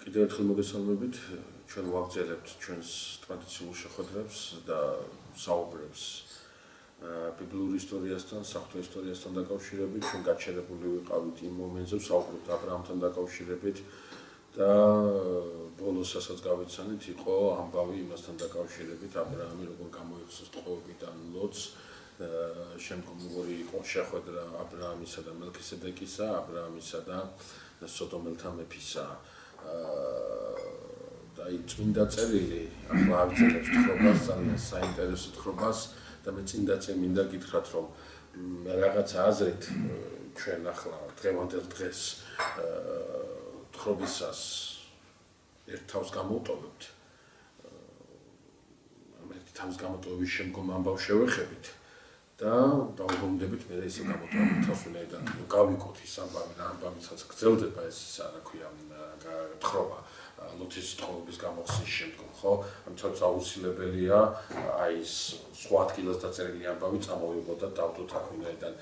კიდევ ერთხელ მოგესალმებით, ჩვენ ვაგრძელებთ ჩვენს ტრადიციულ შეხვედრებს და საუბრებს ბიბლიურ ისტორიასთან, საღვთო ისტორიასთან დაკავშირებით. ჩვენ გაჩერებული ვიყავით იმ მომენტზე, ვსაუბრობთ აბრაამთან დაკავშირებით და ბოლოს ასაც გავიცანით, იყო ამბავი იმასთან დაკავშირებით, აბრაამი როგორ გამოიხსნა ტყვეობიდან ლოტს. შემდგომ როგორი იყო შეხვედრა აბრაამისა და მელქისედეკისა, აბრაამისა და სოდომელთა მეფისა. და წმინდა წერილი ახლა აღწერებს თხრობას, ძალიან საინტერესო თხრობას და მე წინ მინდა გითხრათ, რომ რაღაცა აზრით ჩვენ ახლა დღევანდელ დღეს თხრობისას ერთ თავს გამოვტოვებთ. ამ ერთი თავს გამოტოვების შემდგომ ამბავს შევეხებით და დაუბრუნდებით მე ისე გამოტოვებით თავს ვინაიდან გავიკოთ ის ამბავი რა ამბავიცაც გრძელდება ეს რა ქვია თხრობა ლოთის თხრობის გამოხსნის შემდგომ, ხო? ამიტომ აუცილებელია აი ეს სხვა ადგილას დაწერილი ამბავი წამოვიღოთ და დავდოთ აქ ვინაიდან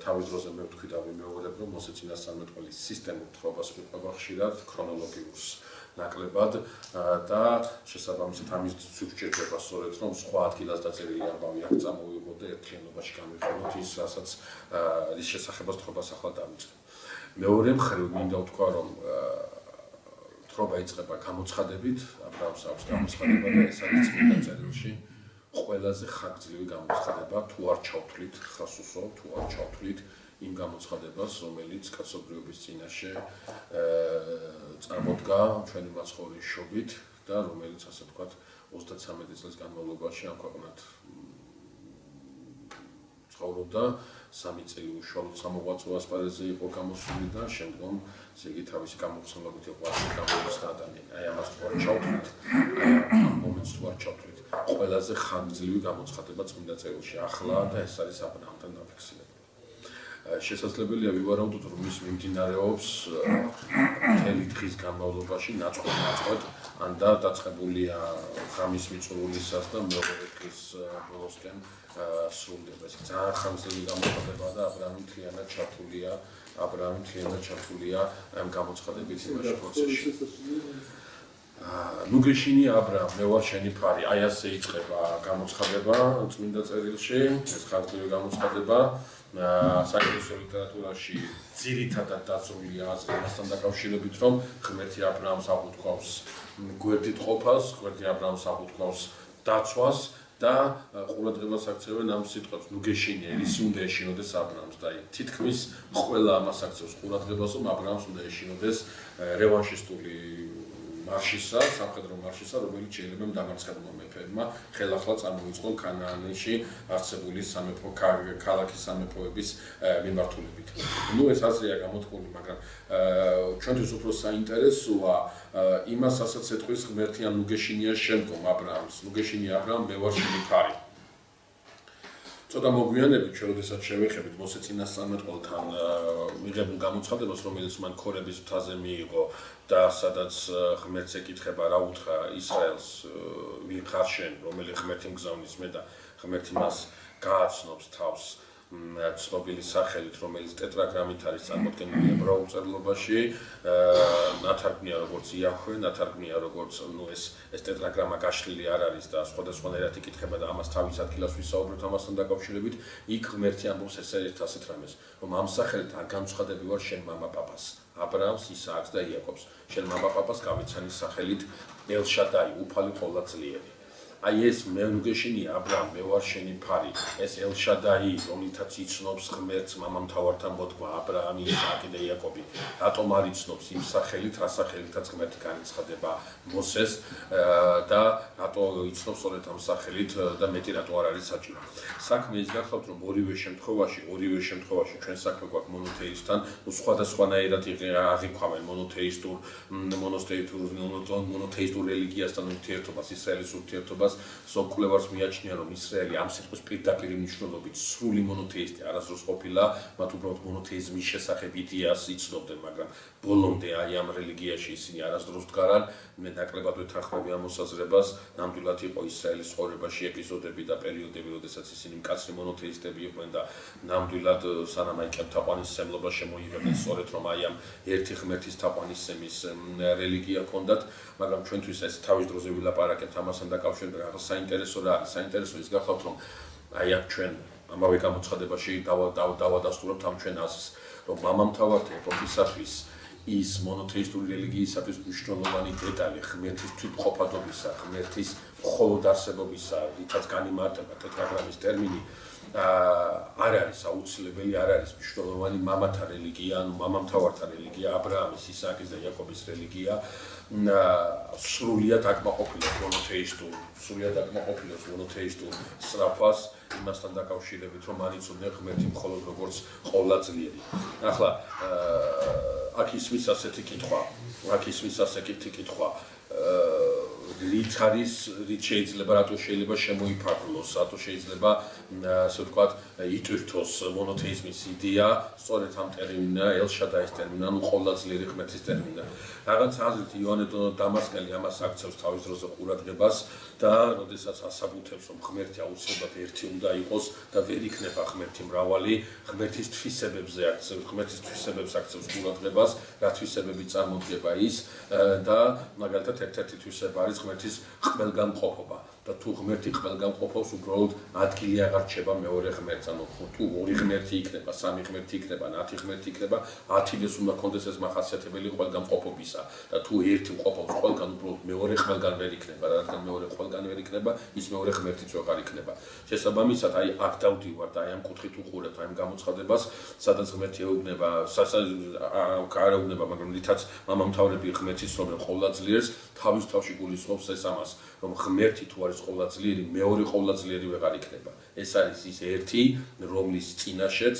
თავის დროზე მე ვთქვი და ვიმეორებ, რომ მოსე წინასწარმეტყველის სისტემურ თხრობას მიყვება ხშირად ქრონოლოგიურს ნაკლებად და შესაბამისად ამის სუჩერდება სწორედ რომ სხვა ადგილას დაწერილი ამბავი აქ წამოვიღოთ და ერთიანობაში გამიხსენოთ ის, რასაც რის შესახებაც თხრობას ახლა დავიწყებ. მეორე მხრივ მინდა ვთქვა, რომ თხრობა იწყება გამოცხადებით, აბრაამს აქვს გამოცხადება და ეს არის წმინდა წერილში ყველაზე ხანგრძლივი გამოცხადება, თუ არ ჩავთვლით, ხას უსვო, თუ არ ჩავთვლით იმ გამოცხადებას, რომელიც კაცობრიობის წინაშე წარმოდგა ჩვენი მაცხოვრის შობით და რომელიც ასე ვთქვათ 33 წლის განმავლობაში ამ ქვეყნად ცხოვრობდა. 3 წელი უშუალოდ სამოღვაწო ასპარეზზე იყო გამოსული და შემდგომ ესე იგი თავისი გამოხსნილობით იყო ასე გამოიხსნა ადამიანი. აი ამას თუ არ ჩავთვლით, ამ მომენტს თუ არ ჩავთვლით, ყველაზე ხანგრძლივი გამოცხადება წმინდა წერილში ახლა და ეს არის აბრაამთან დაფიქსირებული. შესაძლებელია ვივარაუდოთ, რომ ის მიმდინარეობს მთელი დღის განმავლობაში ნაწყვეტ ან დაწყებულია ღამის მიწურულისას და მეორე დღის ბოლოსკენ სრულდება. ეს ძალიან ხანგრძლივი გამოცხადება და აბრაამი მთლიანად ჩართულია ამ გამოცხადებით იმაში პროცესში. ნუ გეშინი აბრაამ, მე ვარ შენი ფარი. აი ასე იწყება გამოცხადება წმინდა წერილში, ეს ხანგრძლივი გამოცხადება. საინტერესო ლიტერატურაში ძირითადად დაწოლილია აზრი ამასთან დაკავშირებით, რომ ღმერთი აბრაამს აღუთქვავს გვერდით ყოფას, ღმერთი აბრაამს აღუთქვავს დაცვას და ყურადღებას აქცევენ ამ სიტყვებს, ნუ გეშინია, ის უნდა ეშინოდეს აბრაამს და თითქმის ყველა ამას აქცევს ყურადღებას, რომ აბრაამს უნდა ეშინოდეს რევანშისტული მარშისა, სამხედრო მარშისა, რომელიც შეიძლება დამარცხებულმა მეფეებმა ხელახლა წარმოიწყონ ქანაანში არსებული სამეფო ქალაქის სამეფოების მიმართულებით. ნუ ეს აზრია გამოთქმული, მაგრამ ჩვენთვის უფრო საინტერესოა იმას, რასაც ეთქვის ღმერთი ან ნუ გეშინია შემდგომ აბრაამს. ნუ გეშინია აბრაამ, მე ვარ შენი ფარი. ცოტა მოგვიანებით, ჩვენ როდესაც შევეხებით მოსე წინასწარმეტყველთან მიღებულ გამოცხადებას, რომელიც მან ქორების მთაზე მიიღო და სადაც ღმერთს ეკითხება რა უთხრა ისრაელს, ვინ ხარ შენ, რომელი ღმერთი მგზავნის მე და ღმერთი მას გააცნობს თავს ცნობილი სახელით, რომელიც ტეტრაგრამით არის წარმოდგენილი ებრაულ წერილობაში, ნათარგმნია როგორც იაჰვე, ნათარგმნია როგორც ეს ტეტრაგრამა გაშლილი არ არის და სხვადასხვანაირად იკითხება და ამას თავის ადგილას ვისაუბრებთ ამასთან დაკავშირებით. იქ ღმერთი ამბობს ასეთ რამეს, რომ ამ სახელით არ განცხადები ვარ შენ მამაპაპას, აბრაამს, ისააკს და იაკობს. შენ მამაპაპას გავიცანი სახელით ელშადაი, უფალი ყოვლადწლიერი. აი ეს მე ნუ გეშინია აბრაამ, მე ვარ შენი ფარი. ეს ელშადაი, რომლითაც იცნობს ღმერთს მამამთავართან მოდგმა აბრაამი, ისააკი და იაკობი. რატომ არ იცნობს იმ სახელით, რა სახელითაც ღმერთი განიცხადება მოსეს და რატო იცნობს სწორედ ამ სახელით და მეტი რატო არ არის საჭირო. საქმე ის გახლავთ, რომ ორივე შემთხვევაში ჩვენ საქმე გვაქვს მონოთეისტთან, სხვადასხვანაირად აღიქვამენ მონოთეისტურ რელიგიასთან ურთიერთობას, ისრაელის ურთიერთობას სოკულევარს მიაჩნია რომ ისრაელი ამ სიტყვის პირდაპირ მნიშვნელობით სრული მონოთეისტი არასდროს ყოფილა, მათ უბრალოდ მონოთეიზმის შესახებ იდეას იცნობდნენ, მაგრამ ბოლომდე აი ამ რელიგიაში ისინი არასდროს დგარან. მე ნაკლებად ვეთანხმები ამ მოსაზრებას, ნამდვილად იყო ისრაელის ცხოვრებაში ეპიზოდები და პერიოდები, როდესაც ისინი მკაცრი მონოთეისტები იყვნენ და ნამდვილად სანამ აი თაყვანისმცემლობა შემოიღებდნენ, სწორედ რომ აი ამ ერთი ღმერთის თაყვანისცემის რელიგია ჰქონდათ, მაგრამ ჩვენთვის ეს თავის დროზე ვილაპარაკებთ ამასთან დაკავშირებით, რაღაც საინტერესო რა არის. საინტერესო ის გახლავთ, რომ აი აქ ჩვენ ამავე გამოცხადებაში დავადასტურებთ ამ ჩვენ აზრს, რომ მამამთავართა ეპოქისათვის ის მონოთეისტური რელიგიისათვის მნიშვნელოვანი დეტალი ღმერთის თვითმყოფადობისა, ღმერთის მხოლოდ არსებობისა, რითაც განიმარტება ტეტრაგრამის ტერმინი არ არის აუცილებელი, არ არის მნიშვნელოვანი მამათა რელიგია, ანუ მამამთავართა რელიგია, აბრაამის, ისააკის და იაკობის რელიგია სრულიად აკმაყოფილებს მონოთეისტურ სწრაფას იმასთან დაკავშირებით, რომ მან იცოდნენ ღმერთი მხოლოდ როგორც ყოვლადწლიერი. ახლა აქ ისმის ასეთი კითხვა, რით შეიძლება, რატო შეიძლება შემოიფარგლოს, რატო შეიძლება, ასე ვთქვათ, იტვირთოს მონოთეიზმის იდეა, სწორედ ამ ტერმინა, ელ-შადაის ტერმინა, ანუ ყოვლადწლიერი ღმერთის ტერმინა. რაღაც აზრით იოანე დამასკელი ამას აქცევს თავის დროზე ყურადღებას და როდესაც ასაბუთებს, რომ ღმერთი აუცილებლად ერთი უნდა იყოს და ვერ იქნება ღმერთი მრავალი, ღმერთის თვისებებს აქცევს ყურადღებას, რა თვისებები წარმოდგება ის და მაგალითად ერთ-ერთი თვისება არის ღმერთის ყველგანმყოფობა. და თუ ღმერთი ყველგანმყოფობს, უბრალოდ ადგილი აღარ რჩება მეორე ღმერთს, ანუ თუ ორი ღმერთი იქნება, სამი ღმერთი იქნება, 10 ღმერთი იქნება, 10-ს უნდა კონდეს ეს მახასიათებელი ყველგანმყოფობისა და თუ ერთი მყოფობს ყველგან, უბრალოდ მეორე ყველგან ვერ იქნება, რადგან მეორე ყველგან ვერ იქნება, ის მეორე ღმერთიც ვეღარ იქნება. შესაბამისად, აი აქ დავდივართ, აი ამ კუთხით უყურებთ აი ამ გამოცხადებას, სადაც ღმერთი ეუბნება, მაგრამ რითაც მამამთავრები ღმერთის ცნობენ ყოვლადძლიერს, თავის თავში გულისხმობს ეს ამას, რომ ღმერთი თუ არის ყოვლადძლიერი, მეორე ყოვლადძლიერი ვეღარ იქნება. ეს არის ის ერთი, რომლის წინაშეც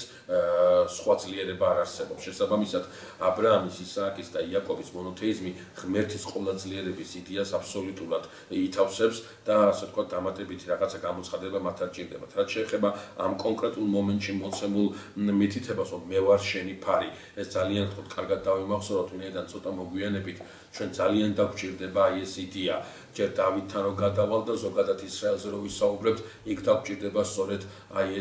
სხვა ძლიერება არ არსებობს. შესაბამისად, აბრაამის, ისააკის და იაკობის მონოთეიზმი ღმერთის ყოვლადძლიერების იდეას აბსოლუტურად ითავსებს და ასე ვთქვათ, დამატებითი რაღაცა გამოცხადება მათ არ ჭირდებათ. რაც შეეხება ამ კონკრეტულ მომენტში მოცემულ მითითებას, რომ მე ვარ შენი ფარი, ეს ძალიან თქო კარგად დავიმახსოვროთ, ვინაიდან ცოტა მოგვიანებით ჩვენ ძალიან დაგვჭირდება აი ეს იდეა. ჯერ დავითთან რო გადავალ და ზოგადად ისრაელზე რო ვისაუბრებთ, იქ დაგვჭირდება სწორედ აი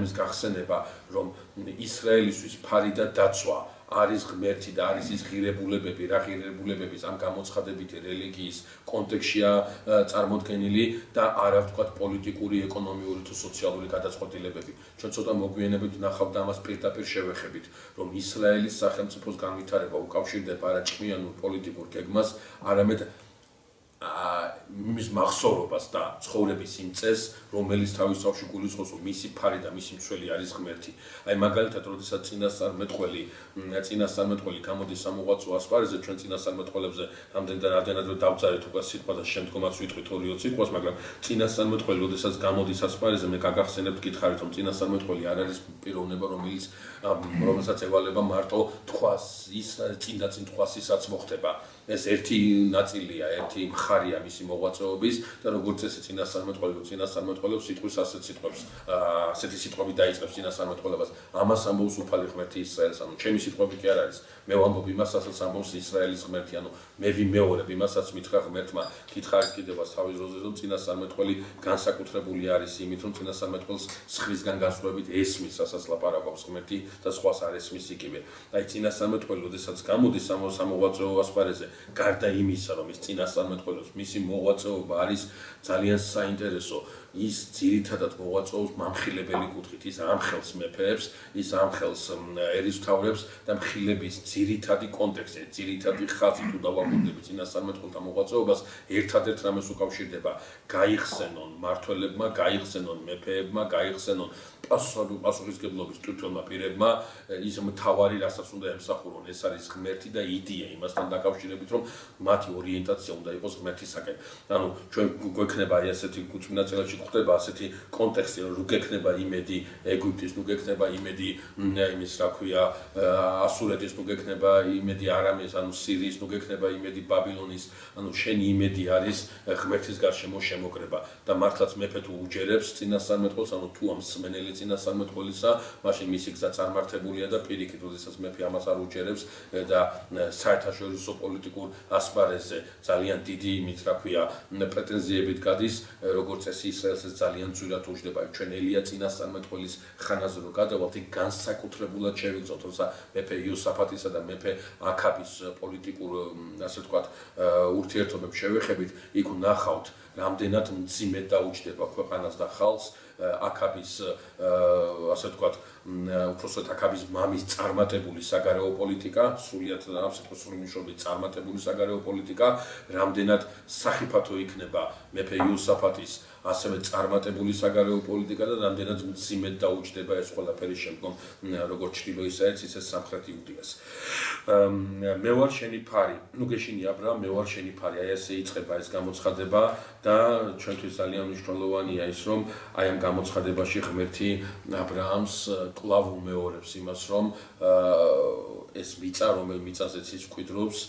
ამის გახსენება, რომ ისრაელისთვის ფარი და დაცვა არის ღმერთი და არის ის ღირებულებები, რა ღირებულებების ამ გამოცხადებითი რელიგიის კონტექსტშია წარმოდგენილი და არა ვთქვათ პოლიტიკური, ეკონომიური თუ სოციალური გადაწყვეტილებები. ჩვენ ცოტა მოგვიანებით ვნახავთ და ამას პირდაპირ შევეხებით, რომ ისრაელის სახელმწიფოს განვითარება უკავშირდება არა ჭკვიანურ პოლიტიკურ გეგმას, არამედ მის მახსოვრობას და ცხოვრების იმ წესს, რომელიც თავის თავში გულისხმობს, რომ მისი ფარი და მისი მცველი არის ღმერთი. აი მაგალითად, როდესაც წინასწარმეტყველი გამოდის სამოღვაწო ასპარეზზე, ჩვენ წინასწარმეტყველებზე რამდენად დავწერეთ უკვე სიტყვა და შემდგომაც ვიტყვით 2-3 სიტყვას, მაგრამ წინასწარმეტყველი, როდესაც გამოდის ასპარეზზე, მე გაგახსენებთ გითხარით, რომ წინასწარმეტყველი არ არის პიროვნება, რომელსაც ევალება მარტო თქواس, ის წინ თქواس ისაც მოხდება. ეს ერთი ნაწილია, ერთი მხარია მისი მოღვაწეობის და როგორც წესი წინასწარმეტყველებს სიტყვის ასეთი სიტყვები დაიწყებს წინასწარმეტყველებას. ამას ამბობს უფალი ღმერთი ისრაელს, ანუ ჩემი სიტყვები კი არ არის. მე ვამბობ იმასაც ამბობს ისრაელის ღმერთი, ანუ მე ვიმეორებ იმასაც მითხრა ღმერთმა. გითხარით კიდევაც თავის დროზე, რომ წინასწარმეტყველი განსაკუთრებული არის იმით, რომ წინასწარმეტყველს სხრისგან განსხვავებით ესმის, რასაც ლაპარაკობს ღმერთი და სხვას არ ესმის იგივე. აი წინასწარმეტყველი, როდესაც გამოდის სამოღვაწეო ასპარეზზე, გარდა იმისა, რომ ის წინასწარმეტყველებს მისი მოღვაწეობა არის ძალიან საინტერესო, ის ძირითადად მოღვაწეობს მამხილებელი კუთხით, ის ამხელს მეფეებს, ის ამხელს ერისმთავრებს და მხილების ძირითადი კონტექსტი, ძირითადი ხაზი თუ დავაკვირდებით წინასწარმეტყველთა მოღვაწეობას, ერთადერთ რამეს უკავშირდება, გაიხსენონ მმართველებმა, გაიხსენონ მეფეებმა, გაიხსენონ პასუხისმგებლობის თვითონმა პირებმა ის მთავარი, რასაც უნდა ემსახურონ, ეს არის ღმერთი და იდეა იმასთან დაკავშირებით, რომ მათი ორიენტაცია უნდა იყოს ღმერთისაკენ. ანუ ჩვენ გვექნება აი ასეთი წმინდა წელებში გვხდება ასეთი კონტექსტი, რომ რო გექნება იმედი ეგვიპტის, ნუ გექნება იმედი იმის, რა ქვია, ასურეთის, ნუ გექნება იმედი არამეს, ანუ სირიის, ნუ გექნება იმედი ბაბილონის, ანუ შენი იმედი არის ღმერთის გარშემო შემოკრება და მართლაც მეფე თუ უჯერებს წინასწარმეტყველს, ანუ თუ ამ სმენელი წინასწარმეტყველისა, მაშინ მისი გზა წარმართებულია და პირიქით, როდესაც მეფე ამას არ უჯერებს და საერთაშორისო პოლიტიკურ ასპარეზზე ძალიან დიდი იმით, რა ქვია, პრეტენზიებით გადის, როგორც წესი ისრაელს ძალიან ძვირად უჯდება ჩვენ ელია წინასწარმეტყველის ხანაზე რო გადავალთ, იქ განსაკუთრებულად შევიგრძნოთ, როცა მეფე იოსაფატისა და მეფე აქაბის პოლიტიკურ, ასე ვთქვათ, ურთიერთობებს შევეხებით, იქ ვნახავთ, რამდენად მძიმედ დაუჯდება ქვეყანას და ხალხს აქაბის, ასე ვთქვათ, უпроსტად აქაბის მამის წარმატებული საგარეო პოლიტიკა, სრულიად სრული მნიშვნელობით წარმატებული საგარეო პოლიტიკა, რამდენად სახიფათო იქნება მეფე იოსაფატის ასევე წარმატებული საგარეო პოლიტიკა და რამდენად მძიმედ დაუჯდება ეს ყველაფერი შემდგომ როგორც ჩრდილო ისრაელს, ისე სამხრეთ იუდეას. მე ვარ შენი ფარი, ნუ გეშინი ა ブラ ამ, მე ვარ შენი ფარი, აი ესე იწყება ეს გამოცხადება და ჩვენთვის ძალიან მნიშვნელოვანია ის, რომ აი ამ გამოცხადებაში ღმერთი ა ブラ ამს კვლავ უმეორებს იმას, რომ ეს მიწა, რომელ მიწაზეც ის მკვიდრობს,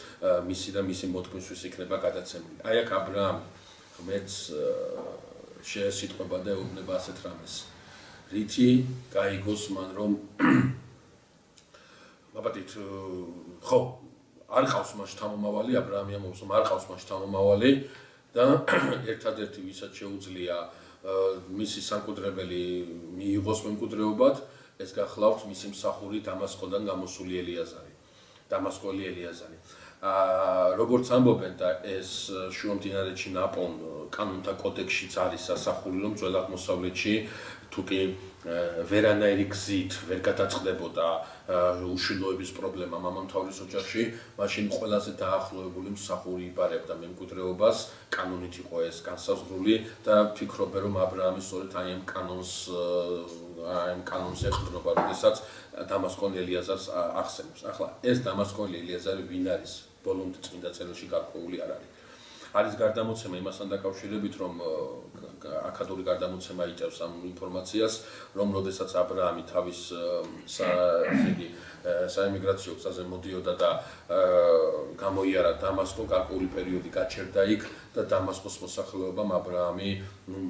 მისი და მისი მოთქმისთვის იქნება გადაცემული. აი აქ ა ブラ ამი ღმერთს შეესიტყვება და ეუბნება ასეთ რამეს. რითი გაიგოს მან, რომ მაბადით, ხო, არ ყავს მას შთამომავალი, ა ブラ ამი ამბობს, რომ არ ყავს მას შთამომავალი და ერთადერთი ვისაც შეუძლია მისი სამკვდრებელი მიიღოს მემკვდრეობად, ეს გახლავთ მისი მსახური დამასკოდან გამოსული ელიაზარი. დამასკელი ელიაზარი. როგორც ამბობენ და ეს შუამდინარეთში ნაპოვნ კანონთა კოდექსშიც არის ასახული, რომ ძველ აღმოსავლეთში თუკი ვერანაირი გზით ვერ გადაწყდებოდა უშვილოების პრობლემა მამამთავრის ოჯახში, მაშინ ყველაზე დაახლოებული მსახური იბარებდა მემკვიდრეობას, კანონით იყო ეს განსაზღვრული და ფიქრობენ, რომ ა ブラ ამი სწორედ აი ამ კანონს ეხმარება, როდესაც დამასკელი ელიაზარს ახსენებს. ახლა ეს დამასკელი ელიაზარი ვინ არის? ბოლომდე წმინდა წერილში გარკვეული არ არის. არის გარდამოცემა იმასთან დაკავშირებით, რომ აქადური გარდამოცემა იწევს ამ ინფორმაციას, რომ როდესაც ა ブラ ამი თავის საემიგრაციო გზაზე მოდიოდა და გამოიარა დამასკო, გარკვეული პერიოდი გაჩერდა იქ და დამასკოს მოსახლეობამ ა ブラ ამი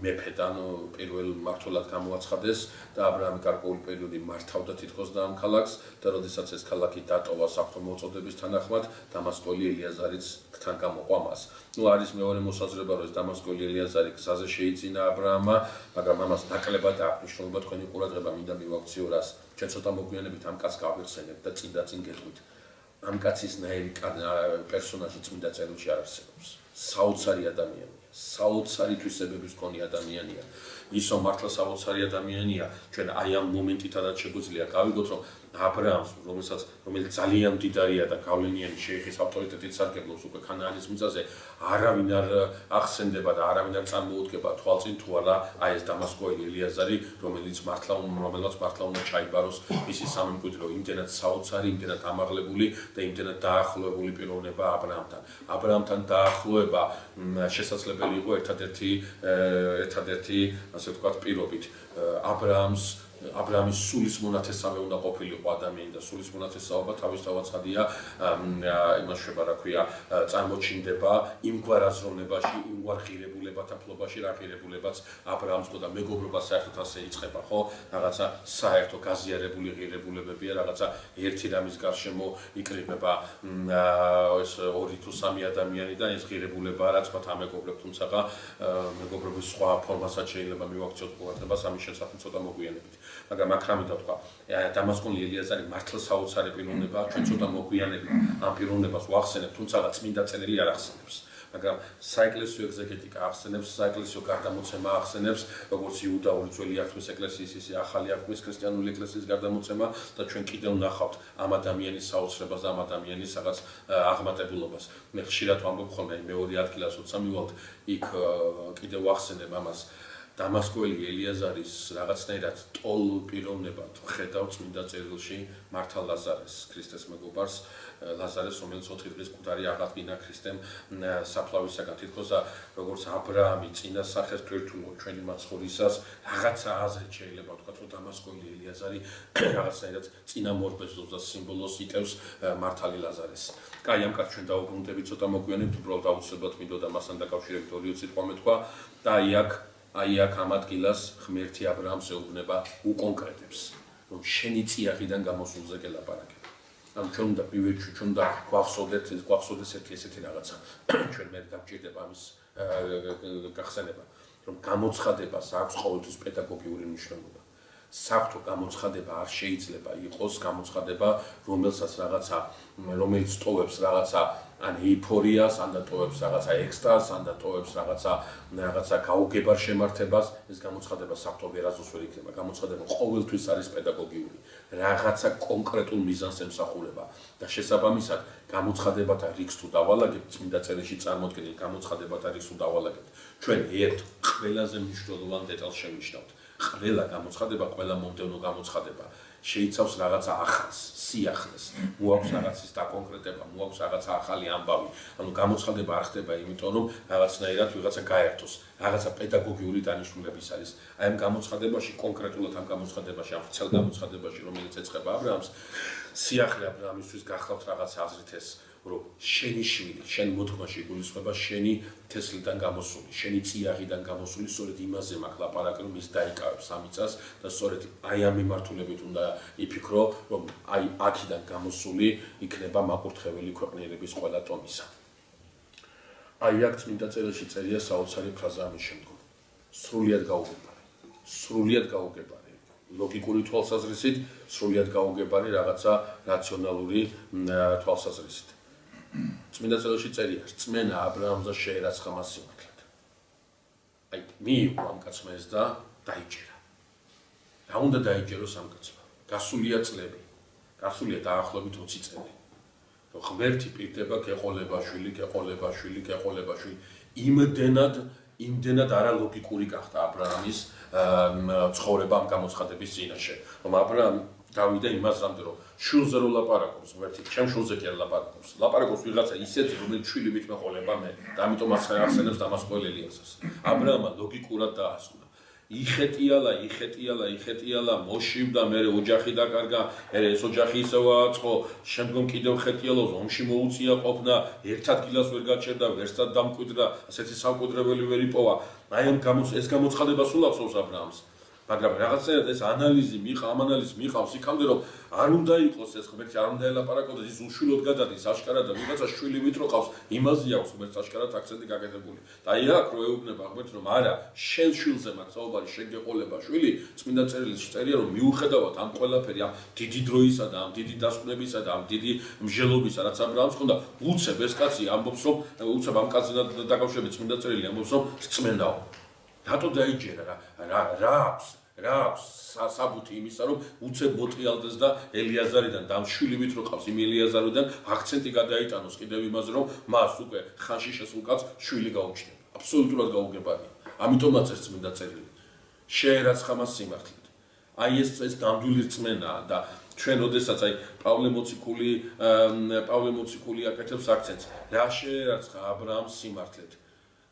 მეფედან პირველ მმართველად გამოაცხადეს და ა ブラ ამი გარკვეული პერიოდი მართავდა თითქოს და ამ ქალაქს და როდესაც ეს ქალაქი დატოვა საღვთო მოწოდების თანახმად, დამასკელი ელიაზარიც თან გამოყვა მას. ნუ არის მეორე მოსაზრება, რომ ეს დამასკელი ელიაზარი გზაზე შეიძინა ა ブラ ამმა, მაგრამ ამას ნაკლებად აღნიშნულობა თქვენი ყურადღება მინდა მივაქციო რას. ჩვენ ცოტა მოგვიანებით ამ კაცს გავიხსენებთ და წინ გეტყვით. ამ კაცის ნაირი პერსონაჟი წმინდა წერილში არ არსებობს. საოცარი ადამიანია, საოცარი თვისებების მქონე ადამიანია. ის რომ მართლა საოცარი ადამიანია, ჩვენ აი ამ მომენტითაც შეგვიძლია გავიგოთ, რომ ა ブラ ამს, რომელიც ძალიან მდიდარია და გავლენიანი შეიხის ავტორიტეტით სარგებლობს უკვე ქანაანის მიწაზე, არავინ არ ახსენდება და არავინ არ წარმოუდგება თვალწინ თუ არა აი ეს დამასკელი ელიაზარი, რომელმაც მართლა უნდა ჩაიბაროს მისი სამემკვიდრო, იმდენად საოცარი, იმდენად ამაღლებული და იმდენად დაახლოებული პიროვნება ა ブラ ამთან. ა ブラ ამთან დაახლოება შესაძლებელი იყო ერთადერთი, ასე ვთქვათ, პირობით. ა ブラ ამის სულის მონათესავე უნდა ყოფილიყო ადამიანი და სულის მონათესაობა თავისთავად ცხადია იმას შვება, რა ქვია, წარმოჩინდება იმგვარ აზროვნებაში, იმგვარ ღირებულებათა ფლობაში, რა ღირებულებაც ა ブラ ამს და მეგობრობა საერთოდ ასე იწყება, ხო? რაღაცა საერთო გაზიარებული ღირებულებებია, რაღაცა ერთი რამის გარშემო იკრიბება ეს ორი თუ სამი ადამიანი და ეს ღირებულებაა, რაც მათ ამეგობრებთ, თუმცა მეგობრობის სხვა ფორმასაც შეიძლება მივაქციოთ ყურადღებას ამის შესახებ ცოტა მოგვიანებით. მაგრამ აქ რამე დავთქვა, დამასკელი ელიაზარი მართლა საოცარი პიროვნებაა, ჩვენ ცოტა მოგვიანებით ამ პიროვნებას ვახსენებთ, თუმცა წმინდა წერილი არ ახსენებს. მაგრამ საეკლესიო ეგზეგეტიკა ახსენებს, საეკლესიო გარდამოცემა ახსენებს, როგორც იუდაური ძველი აღთქმის ეკლესიის, ისე ახალი აღთქმის ქრისტიანული ეკლესიის გარდამოცემა და ჩვენ კიდევ ვნახავთ ამ ადამიანის საოცრებას და ამ ადამიანის რაღაც აღმატებულობას. მე ხშირად ვამბობ ხოლმე, მეორე ადგილას როცა მივალთ, იქ კიდევ ვახსენებ ამას. დამასკოელი ელიაზარის რაღაცნაირად ტოლ პიროვნებად ხედავ წმინდა წერილში მართა ლაზარეს, ქრისტეს მეგობარს ლაზარეს, რომელიც 4 დღის კუდარი აღადგინა ქრისტემ საფლავისაგან, თითქოს როგორც აბრაამი წინა სახეს თვითონ ჩვენი მაცხოვრისას რაღაცა აზრით შეიძლება ვთქვათ, რომ დამასკოელი ელიაზარი რაღაცნაირად წინამორბედს და სიმბოლოს იტევს მართალი ლაზარეს. კაი, ამ კაც ჩვენ დავუბრუნდებით, ცოტა მოგვიანებით, უბრალოდ აუცილებლად მინდოდა მასთან დაკავშირებით ორი სიტყვა მეთქვა და აი აქ ამ ადგილას ღმერთი აბრაამს ეუბნება უკონკრეტებს, რომ შენი წიაღიდან გამოსულზე გელაპარაკებ. ამ ჩვენ უნდა პირველში ჩვენ უნდა გვახსოვდეს ერთი ესეთი რაღაცა. ჩვენ მე გამჭირდება ამის გახსენება, რომ გამოცხადებას აქვს ყოველთვის პედაგოგიური მნიშვნელობა. საფრთხო გამოცხადება არ შეიძლება იყოს გამოცხადება, რომელიც ტოვებს რაღაცა ან ეიფორიას, ან დატოვებს რაღაცა ექსტაზს, ან დატოვებს რაღაცა გაუგებარ შემართებას, ეს გამოცხადება საფრთხო ვერასდროს ვერ იქნება. გამოცხადება ყოველთვის არის პედაგოგიური, რაღაცა კონკრეტულ მიზანს ემსახურება და შესაბამისად გამოცხადებათა რიგს თუ დავალაგებთ, წმინდა წერილში წარმოდგენილ გამოცხადებათა რიგს თუ დავალაგებთ, ჩვენ ერთ ყველაზე მნიშვნელოვან დეტალს შევნიშნავთ. ყველა გამოცხადება, ყველა მომდევნო გამოცხადება შეიცავს რაღაცა ახალს, სიახლეს, მოაქვს რაღაცის დაკონკრეტება, მოაქვს რაღაცა ახალი ამბავი. ანუ გამოცხადება არ ხდება იმიტომ, რომ რაღაცნაირად ვიღაცა გაერთოს, რაღაცა პედაგოგიური დანიშნულების არის. აი ამ გამოცხადებაში, კონკრეტულად ამ გამოცხადებაში, ამ ვრცელ გამოცხადებაში, რომელიც ეძღვნება აბრაამს, სიახლე აბრაამისთვის გახლავთ რაღაცა აზრით ეს, რომ შენი შვილი, შენ მოთქმაში იგულისხმება შენი თესლიდან გამოსული, შენი წიაღიდან გამოსული, სწორედ იმაზე მაქვს ლაპარაკი, რომ ის დაიკავებს ამიცას და სწორედ აი ამ მიმართულებით უნდა იფიქრო, რომ აი აქედან გამოსული იქნება მაკურთხეველი ქვეყნიერების ყველა ტომისა. აი აქ წმინდა წერილში წერია საოცარი ფრაზა ამის შემდგომ. სრულიად გაუგებარი. ლოგიკური თვალსაზრისით, სრულიად გაუგებარი რაღაცა რაციონალური თვალსაზრისით. წმინდა წერილში წერია, რწმენა აბრაამზე შეერაცხა მას სიმართლედ. აი, მიიღო ამ კაცმა ეს და დაიჯერა. რა უნდა დაიჯეროს ამ კაცმა? გასულია წლები, გასულია დაახლოებით 20 წელი. რომ ღმერთი პირდება გეყოლებაშვილი. იმდენად არალოგიკური გახდა აბრაამის ცხოვრება ამ გამოცხადების წინაშე. რომ აბრაამი დავიდა იმას რამდენ რომ შვილზე რო ლაპარაკობს, ღმერთი ჩემ შვილზე კი არ ლაპარაკობს. ლაპარაკობს ვიღაცა ისეთი, რომელიც შვილი მithmeყოლება მე და ამიტომ ახსენებს დამასკოელ ელიაზარს. აბრაამა ლოგიკურად დაასკვნა. იხეტიალა, მოშივდა, მერე ოჯახი დაკარგა, მერე ეს ოჯახი ისევ აწყო, შემდგომ კიდევ ხეტიალოს ომში მოუწია ყოფნა, ერთ ადგილას ვერ გაჩერდა, ვერსად დამკვიდრდა, ასეთი სამკვიდრებელი ვერ იპოვა. აი ეს გამოცხადება სულ ახსოვს აბრაამს. მაგრამ რაღაცნაირად ეს ამ ანალიზი მიყავს იქამდე რომ არ უნდა იყოს ეს ღმერთი არ უნდა ელაპარაკოს ის უშვილოდ გადადის აშკარად და ვიღაცა შვილი ვიტრო ყავს იმაზე აქვს ღმერთს აშკარად აქცენტი გაკეთებული და აი აქ რო ეუბნება ღმერთს რომ არა შენ შვილზე მაქვს საუბარი შენ გეყოლება შვილი წმინდა წერილში წერია რომ მიუხედავად ამ ყველაფერი ამ დიდი დროისა და ამ დიდი დასკვნებისა და ამ დიდი მსჯელობისა რაც აბრაამს ხონდა უცებ ეს კაცი ამბობს რომ უცებ ამ კაცთან დაკავშირებით წმინდა წერილი ამბობს რომ რწმენდაო რატო დაიჯერა რა აქვს საბუთი იმისა რომ უცებ მოტრიალდეს და ელიაზარიდან და შვილი ვით რო ყავს იმ ელიაზარიდან აქცენტი გადაიტანოს კიდევ იმაზე რომ მას უკვე ხანში შესულ კაცს შვილი გაუჩნდება აბსოლუტურად გაუგებარია ამიტომაც ეს წმინდა წერილი შეერაცხა მას სიმართლედ აი ეს გამდვილი რწმენაა და ჩვენ ოდესაც აი პავლე მოციქული აკეთებს აქცენტს რა შეერაცხა აბრაამს სიმართლედ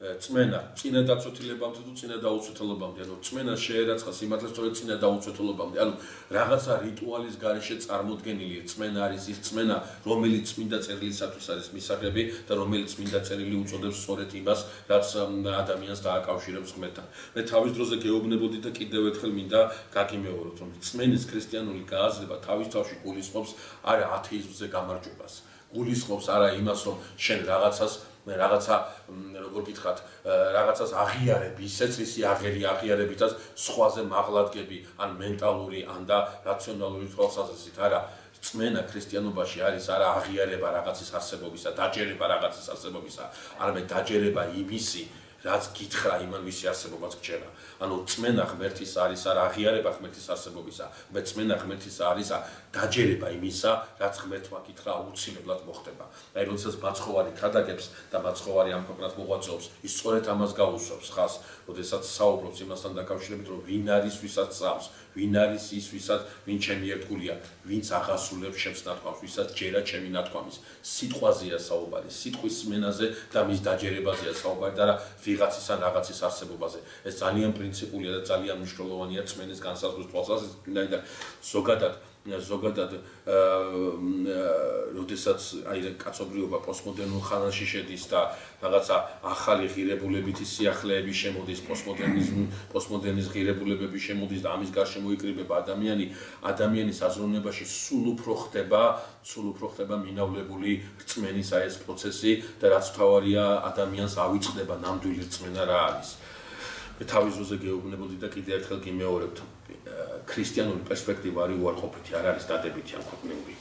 წმენა წინა დაწოთილებამდე თუ წინა დაუწვეთელობამდე ანუ წმენა შეერაცხა სიმართლეს სწორედ წინა დაუწვეთელობამდე ანუ რაღაცა რიტუალის გარეშე წარმოდგენილი წმენა არის ის წმენა რომელიც წმინდა წერილისათვის არის მისაღები და რომელიც წმინდა წერილი უწოდებს სწორედ იმას რაც ადამიანს დააკავშირებს ღმერთთან მე თავის დროზე გეუბნებოდი და კიდევ ერთხელ მინდა გაგიმეოროთ რომ წმენის ქრისტიანული გააზრება თავის თავში გულისხმობს არა ათეიზმზე გამარჯვებას გულისხმობს არა იმას რომ შენ რაღაცა როგორ გითხრათ რაღაცას აღიარები ისეც ისი აღიარებითაც სხვაზე მაღლადგები ან მენტალური ან და რაციონალური თვალსაზრისით არა წმენა ქრისტიანობაში არის არა აღიარება რაღაცის არსებობისა დაჯერება რაღაცის არსებობისა არამედ დაჯერება იმისი რაც გითხრა იმან ვისი არსებობაც გჯერა. ანუ წმენა ღმერთის არის არა აღიარება ღმერთის არსებობისა, მე წმენა ღმერთის არის დაჯერება იმისა, რაც ღმერთმა გითხრა აუცილებლად მოხდება. აი როდესაც მაცხოვარი ქადაგებს და მაცხოვარი ამ ქვეყნას მოღვაწეობს, ის სწორედ ამას გაუსვებს ხას, როდესაც საუბრობს იმასთან დაკავშირებით, რომ ვინ არის ვისაც წამს, ვინ არის ის ვისაც ვინ ჩემი ერთგულია, ვინც აღასრულებს ჩემს ნათქვამს, ვისაც ჯერა ჩემი ნათქვამის. სიტყვაზეა საუბარი, სიტყვის სმენაზე და მის დაჯერებაზეა საუბარი და რა ვიღაცის ან რაღაცის არსებობაზე. ეს ძალიან პრინციპულია და ძალიან მნიშვნელოვანია წმენის განსაზღვრის თვალსაზრისით და ზოგადად როდესაც აი კაცობრიობა პოსტმოდერნულ ხანაში შედის და რაღაცა ახალი ღირებულებითი სიახლეები შემოდის, პოსტმოდერნის ღირებულებები შემოდის და ამის გარშემო იკრიბება ადამიანის აზროვნებაში სულ უფრო ხდება მინავლებული რწმენის აი ეს პროცესი და რაც თავარია ადამიანს ავიწყდება ნამდვილი რწმენა რა არის. თავის ძროზე გეუბნებოდი და კიდევ ერთხელ გიმეორებთ. ქრისტიანული პერსპექტივა არის უარყოფითი, არ არის დადებითი ან ქვეყნიური.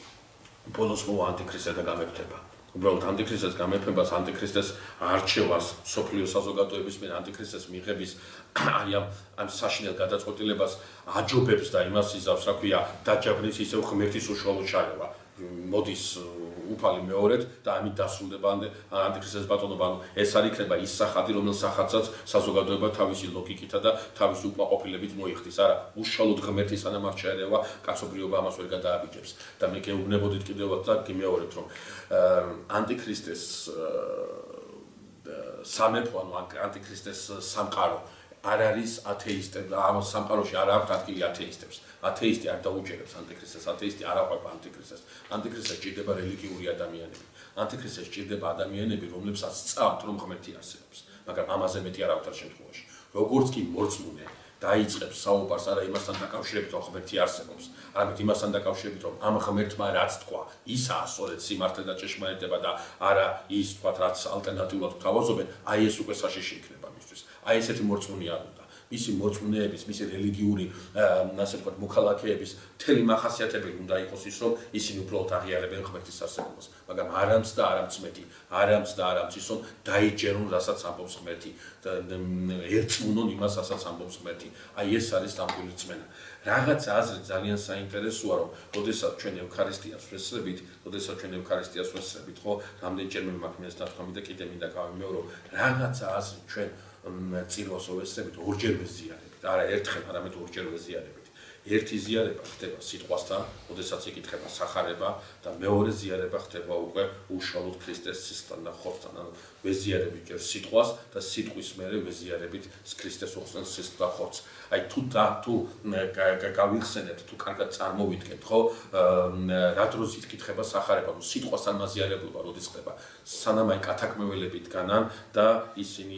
ბოლოს მოვა ანტიქრისტე და გამეფდება. უბრალოდ ანტიქრისტეს გამეფებას, ანტიქრისტეს არჩევას, სოფლიო საზოგადოების მიერ ანტიქრისტეს მიღების აი ამ საშინელ გადაწყვეტილებას აჯობებს და იმას იზავს, რა ქვია, დაჯავრნის ისევ ღმერთის უშუალო ჩარევა. მოდის უფალი მეორედ და ამით დასრულდება ანტიქრისტეს ბატონობა. ეს არ იქნება ის სახადი, რომელიც სახადსაც საზოგადოება თავისი ლოგიკითა და თავისი უკმაყოფილებით მოიხდის. არა, უშუალოდ ღმერთის ანამარჩარევა კაცობრიობა ამას ვერ გადააბიჯებს. და მე გეუბნებოდით კიდევაც და გიმეორებთ, რომ ანტიქრისტეს სამეფო, ანუ ანტიქრისტეს სამყარო არ არის ათეისტები, ამ სამყაროში არ აქვს ადგილი ათეისტებს. ათეისტი არ დაუჯერებს ანტიქრისტეს, ათეისტი არ აყვება ანტიქრისტეს. ანტიქრისტეს ჭირდება რელიგიური ადამიანები. ანტიქრისტეს ჭირდება ადამიანები, რომლებსაც სწავთ, რომ ღმერთი არსებობს. მაგრამ ამაზე მეტი არ აქვთ შემთხვევაში. როგორც კი მორწმუნე დაიწყებს საუბარს არა იმასთან დაკავშირებით, რომ ღმერთი არსებობს, არამედ იმასთან დაკავშირებით, რომ ამ ღმერთმა რაც თქვა, ისაა სწორედ სიმართლე და ჭეშმარიტება და არა ის თქვა, რაც ალტერნატიულად გვთავაზობენ, აი ეს უკვე საშიში იქნება მისთვის. აი ესეთი მორწმუნე არ უნდა. მისი მორწმუნეების, მისი რელიგიური, ასე ვთქვათ, მოქალაქეების მთელი მახასიათებელი უნდა იყოს ის, რომ ისინი უბრალოდ აღიარებენ ღმერთის არსებობას, მაგრამ არამც და არამც ის, რომ დაიჯერონ, რასაც ამბობს ღმერთი და ერწმუნონ იმას, რასაც ამბობს ღმერთი. აი ეს არის ნამდვილი რწმენა. რაღაც აზრი ძალიან საინტერესოა, რომ როდესაც ჩვენ ევქარისტიას ვესწრებით, ხო, რამდენჯერმე მაქვს ნათქვამი და კიდე მინდა გავიმეორო, რაღაც აზრი ჩვენ წირვას ვესწრებით ორჯერ ვეზიარებით. არა ერთხელ, არამედ ორჯერ ვეზიარებით. ერთი ზიარება ხდება სიტყვასთან, როდესაც იკითხება სახარება და მეორე ზიარება ხდება უკვე უშუალოდ ქრისტეს სისხლთან და ხორცთან. ანუ ვეზიარებით ჯერ სიტყვას და სიტყვის მერე ვეზიარებით ქრისტეს სისხლს და ხორცს. აი თუ გავიხსენებთ, თუ კარგად წარმოვიდგენთ, ხო, რა დროს იკითხება სახარება, ნუ სიტყვასთან მაზიარებლობა როდის ხდება, სანამ აი კათაკმეველები დგანან და ისინი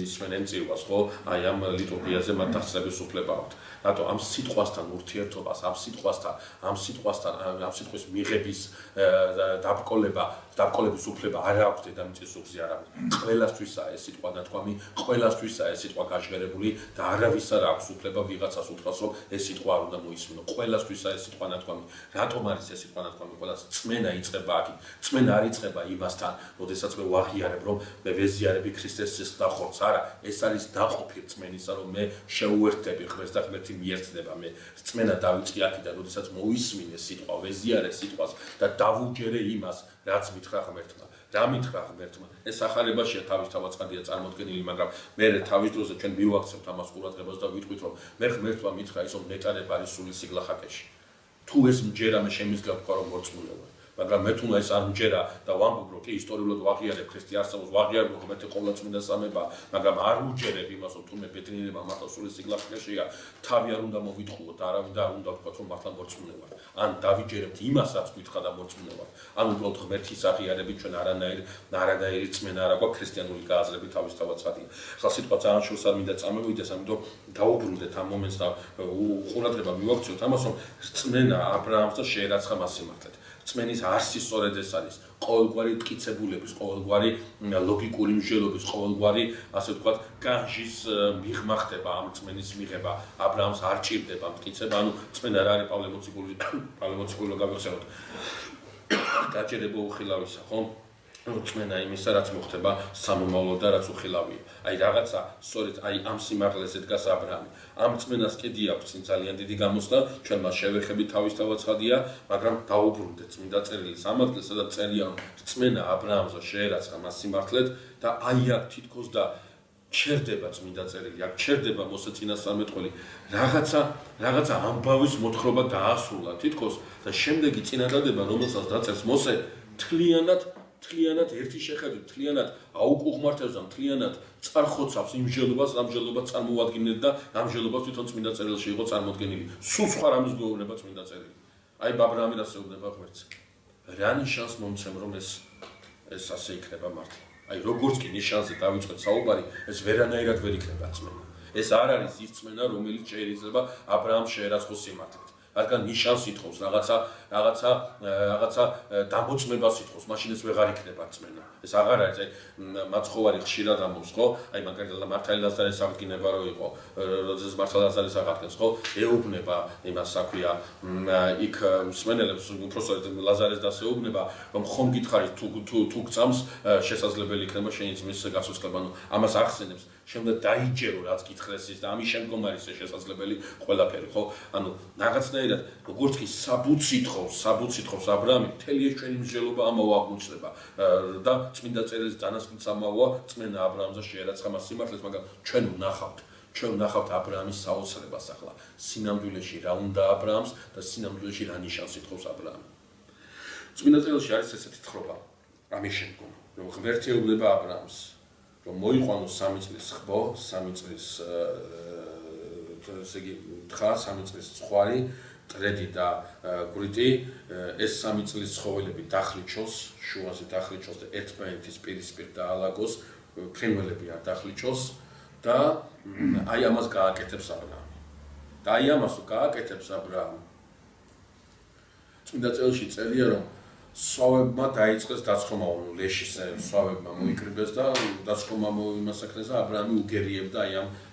ისმენენ წირვას, ხო, აი ამ ლიტურგიაზე მათ დასწრების უფლება აქვთ. რატო ამ სიტყვასთან ურთიერთობას, ამ სიტყვის მიღების დაბრკოლების უფლება არ აქვს დედამიწის ზურგზე არავინ. ყველასთვისაა ეს სიტყვა ნათქვამი, ყველასთვისაა ეს სიტყვა გაჟღერებული და არავის არ აქვს უფლება ვიღაცას უთხრას, რომ ეს სიტყვა არ უნდა მოისმინო. ყველასთვისაა ეს სიტყვა ნათქვამი. რატომ არის ეს სიტყვა ნათქვამი? ყველას წმენა იწყება აქ. წმენა არ იწყება იმასთან, როდესაც მე ვაღიარებ, რომ მე ვეზიარები ქრისტეს სისხლს და ხორცს. არა, ეს არის დაყოფი წმენისა, რომ მე შეუერთდები ღმერთს და ღმერთი მიერთდება მე. წმენა დავიწყე აქედან, როდესაც მოვისმინე სიტყვა, ვეზიარე სიტყვას და დავუჯერე იმას, რაც მითხრა ღმერთმა. რა მითხრა ღმერთმა? ეს სახარებაშია თავისთავად ცხადია წარმოდგენილი, მაგრამ მე თავის დროზე ჩვენ მივაქცევთ ამას ყურადღებას და ვიტყვით, რომ მე ღმერთმა მითხრა ის, რომ ნეტარება არის სული სიგლახაკეში. თუ ეს მჯერა მე შემიძლია ვთქვა, რომ მორწმუნე ვარ. მაგრამ მე თუნდაც ეს არ მჯერა და ვამბობ, რომ კი ისტორიულად ვაღიარებ ქრისტე არსებობს, ვაღიარებ ღმერთი ყოვლადწმინდა სამება, მაგრამ არ უჯერებ იმას, რომ თუნდაც ბედნიერება მართლა სული სიგლახაკეშია, თავი არ უნდა მოვიტყუოთ, არავინ და არ უნდა ვთქვა, რომ მართლა მორწმუნე ვარ. ან დავიჯერებთ იმას, რაც გითხრა და მორწმუნე ვარ. ან უბრალოდ ღმერთის აღიარებით ჩვენ არანაირი წმენა არ აქვს ქრისტიანული გააზრებით თავისთავად ცხადია. ხა სიტყვა ძალიან შორს არ მინდა წამოვიდეს, ამიტომ დავუბრუნდეთ ამ მომენტს და ყურადღება მივაქციოთ ამას, რომ წმენა აბრაამს და შეერაცხა მას სიმართლედ. წმენის არსი სწორედ ეს არის. ყოველგვარი მტკიცებულების, ყოველგვარი ლოგიკური მსჯელობის, ყოველგვარი, ასე ვთქვათ, განჟის მიღმა ხდება ამ წმენის მიღება. აბრაამს არ ჭირდება მტკიცება, ანუ წმენა რა არის პავლე მოციქული გავიხსენოთ. გაჭირება უხილავისა, ხო? წმენა იმისა, რაც მოხდება სამომავლოდ და რაც უხილავია. აი რაღაცა, სწორედ აი ამ სიმაღლეზე დგას ა ブラ ამი. ამ წმენას კიდე აქვს წინ ძალიან დიდი გამოსვლა, ჩვენ მას შევეხებით თავისთავად ცხადია, მაგრამ დაუბრუნდეთ წმინდა წერილის ამ ადგილს, სადაც წერია, რომ წმენა ა ブラ ამზე შეერაცხა მას სიმართლედ და აი აქ თითქოს და ჩერდება წმინდა წერილი, აქ ჩერდება მოსე წინასწარმეტყველი, რაღაცა ამბავის მოთხრობა დაასრულა თითქოს და შემდეგი წინადადება, რომელსაც დაწერს მოსე, თლიანად ერთი შეხედვით, თლიანად აუკუღმართებს და თლიანად წარხოცავს იმ მსჯელობას, ამ მსჯელობას წარმოუადგინეთ და ამ მსჯელობას თვითონ წმინდა წერილში იყო წარმოდგენილი. სულ სხვა რამის გვეუბნება წმინდა წერილი. აი ა ブラ ამი რას ეუბნება ღმერთს. რა ნიშანს მომცემ, რომ ეს ასე იქნება მართლა. აი როგორც კი ნიშანზე დავიწყეთ საუბარი, ეს ვერანაირად ვერ იქნება წმენა. ეს არ არის ის წმენა, რომელიც შეიძლება ა ブラ ამს შეერაცხოს სიმართლედ. რადგან ნიშანს ითხოვს, რაღაცა დამოწმებას ითხოვს, მაშინ ეს ვეღარ იქნება წმენა. ეს აღარ არის, აი მაცხოვარი ხშირად ამბობს, ხო? აი მაგალითად მართალი ლაზარეს აღდგინება რო იყო, როდესაც მართალი ლაზარეს აღადგენს, ხო? ეუბნება იმას, საქვია, იქ მსმენელებს, უпроსტად ლაზარეს დასეუბნება, რომ ხომ გითხარით თუ გწამს, შესაძლებელი იქნება შენი ძმის გასუსლება. ანუ ამას ახსენებს. შემდეგ დაიჯერო რაც გითხრეს ის და ამის შემდგომ არის შესაძლებელი ყველაფერი, ხო? ანუ რაღაცნაირად როგორც კი საბუთს ითხოვს ა ブラ ამი, მთელი ეს ჩვენი მსჯელობა ამაო აღმოჩნდება და წმინდა წერილის დანასხმის ამაოა წმენა ა ブラ ამზე შეერაცხა მას სიმართლეს, მაგრამ ჩვენ ვნახავთ ა ブラ ამის საოცრებას ახლა. სინამდვილეში რა უნდა ა ブラ ამს და სინამდვილეში რა ნიშანს ითხოვს ა ブラ ამი. წმინდა წერილში არის ესეთი თხრობა ამის შემდგომ, რომ ღმერთი ეუბნება ა ブラ ამს, რომ მოიყვანოს 3 წლის ხბო, 3 წლის ესე იგი თხა, 3 წლის ცხვარი, ტრედი და გვრიტი, ეს 3 წლის ცხოველები დახლიჩოს, შუაზე დახლიჩოს და ერთმანეთის პირისპირ დაალაგოს, ფრინველები არ დახლიჩოს და აი ამას გააკეთებს ა ブラ ამი. და აი ამას გააკეთებს ა ブラ ამი. წმინდა წერილში წერია, რომ სვავებმა დაიწყეს დაცხრომა, ლეშის სვავებმა მოიკრიბეს და დაცხრომა იმასაკრეს და ა ブラ ამი უგერიებდა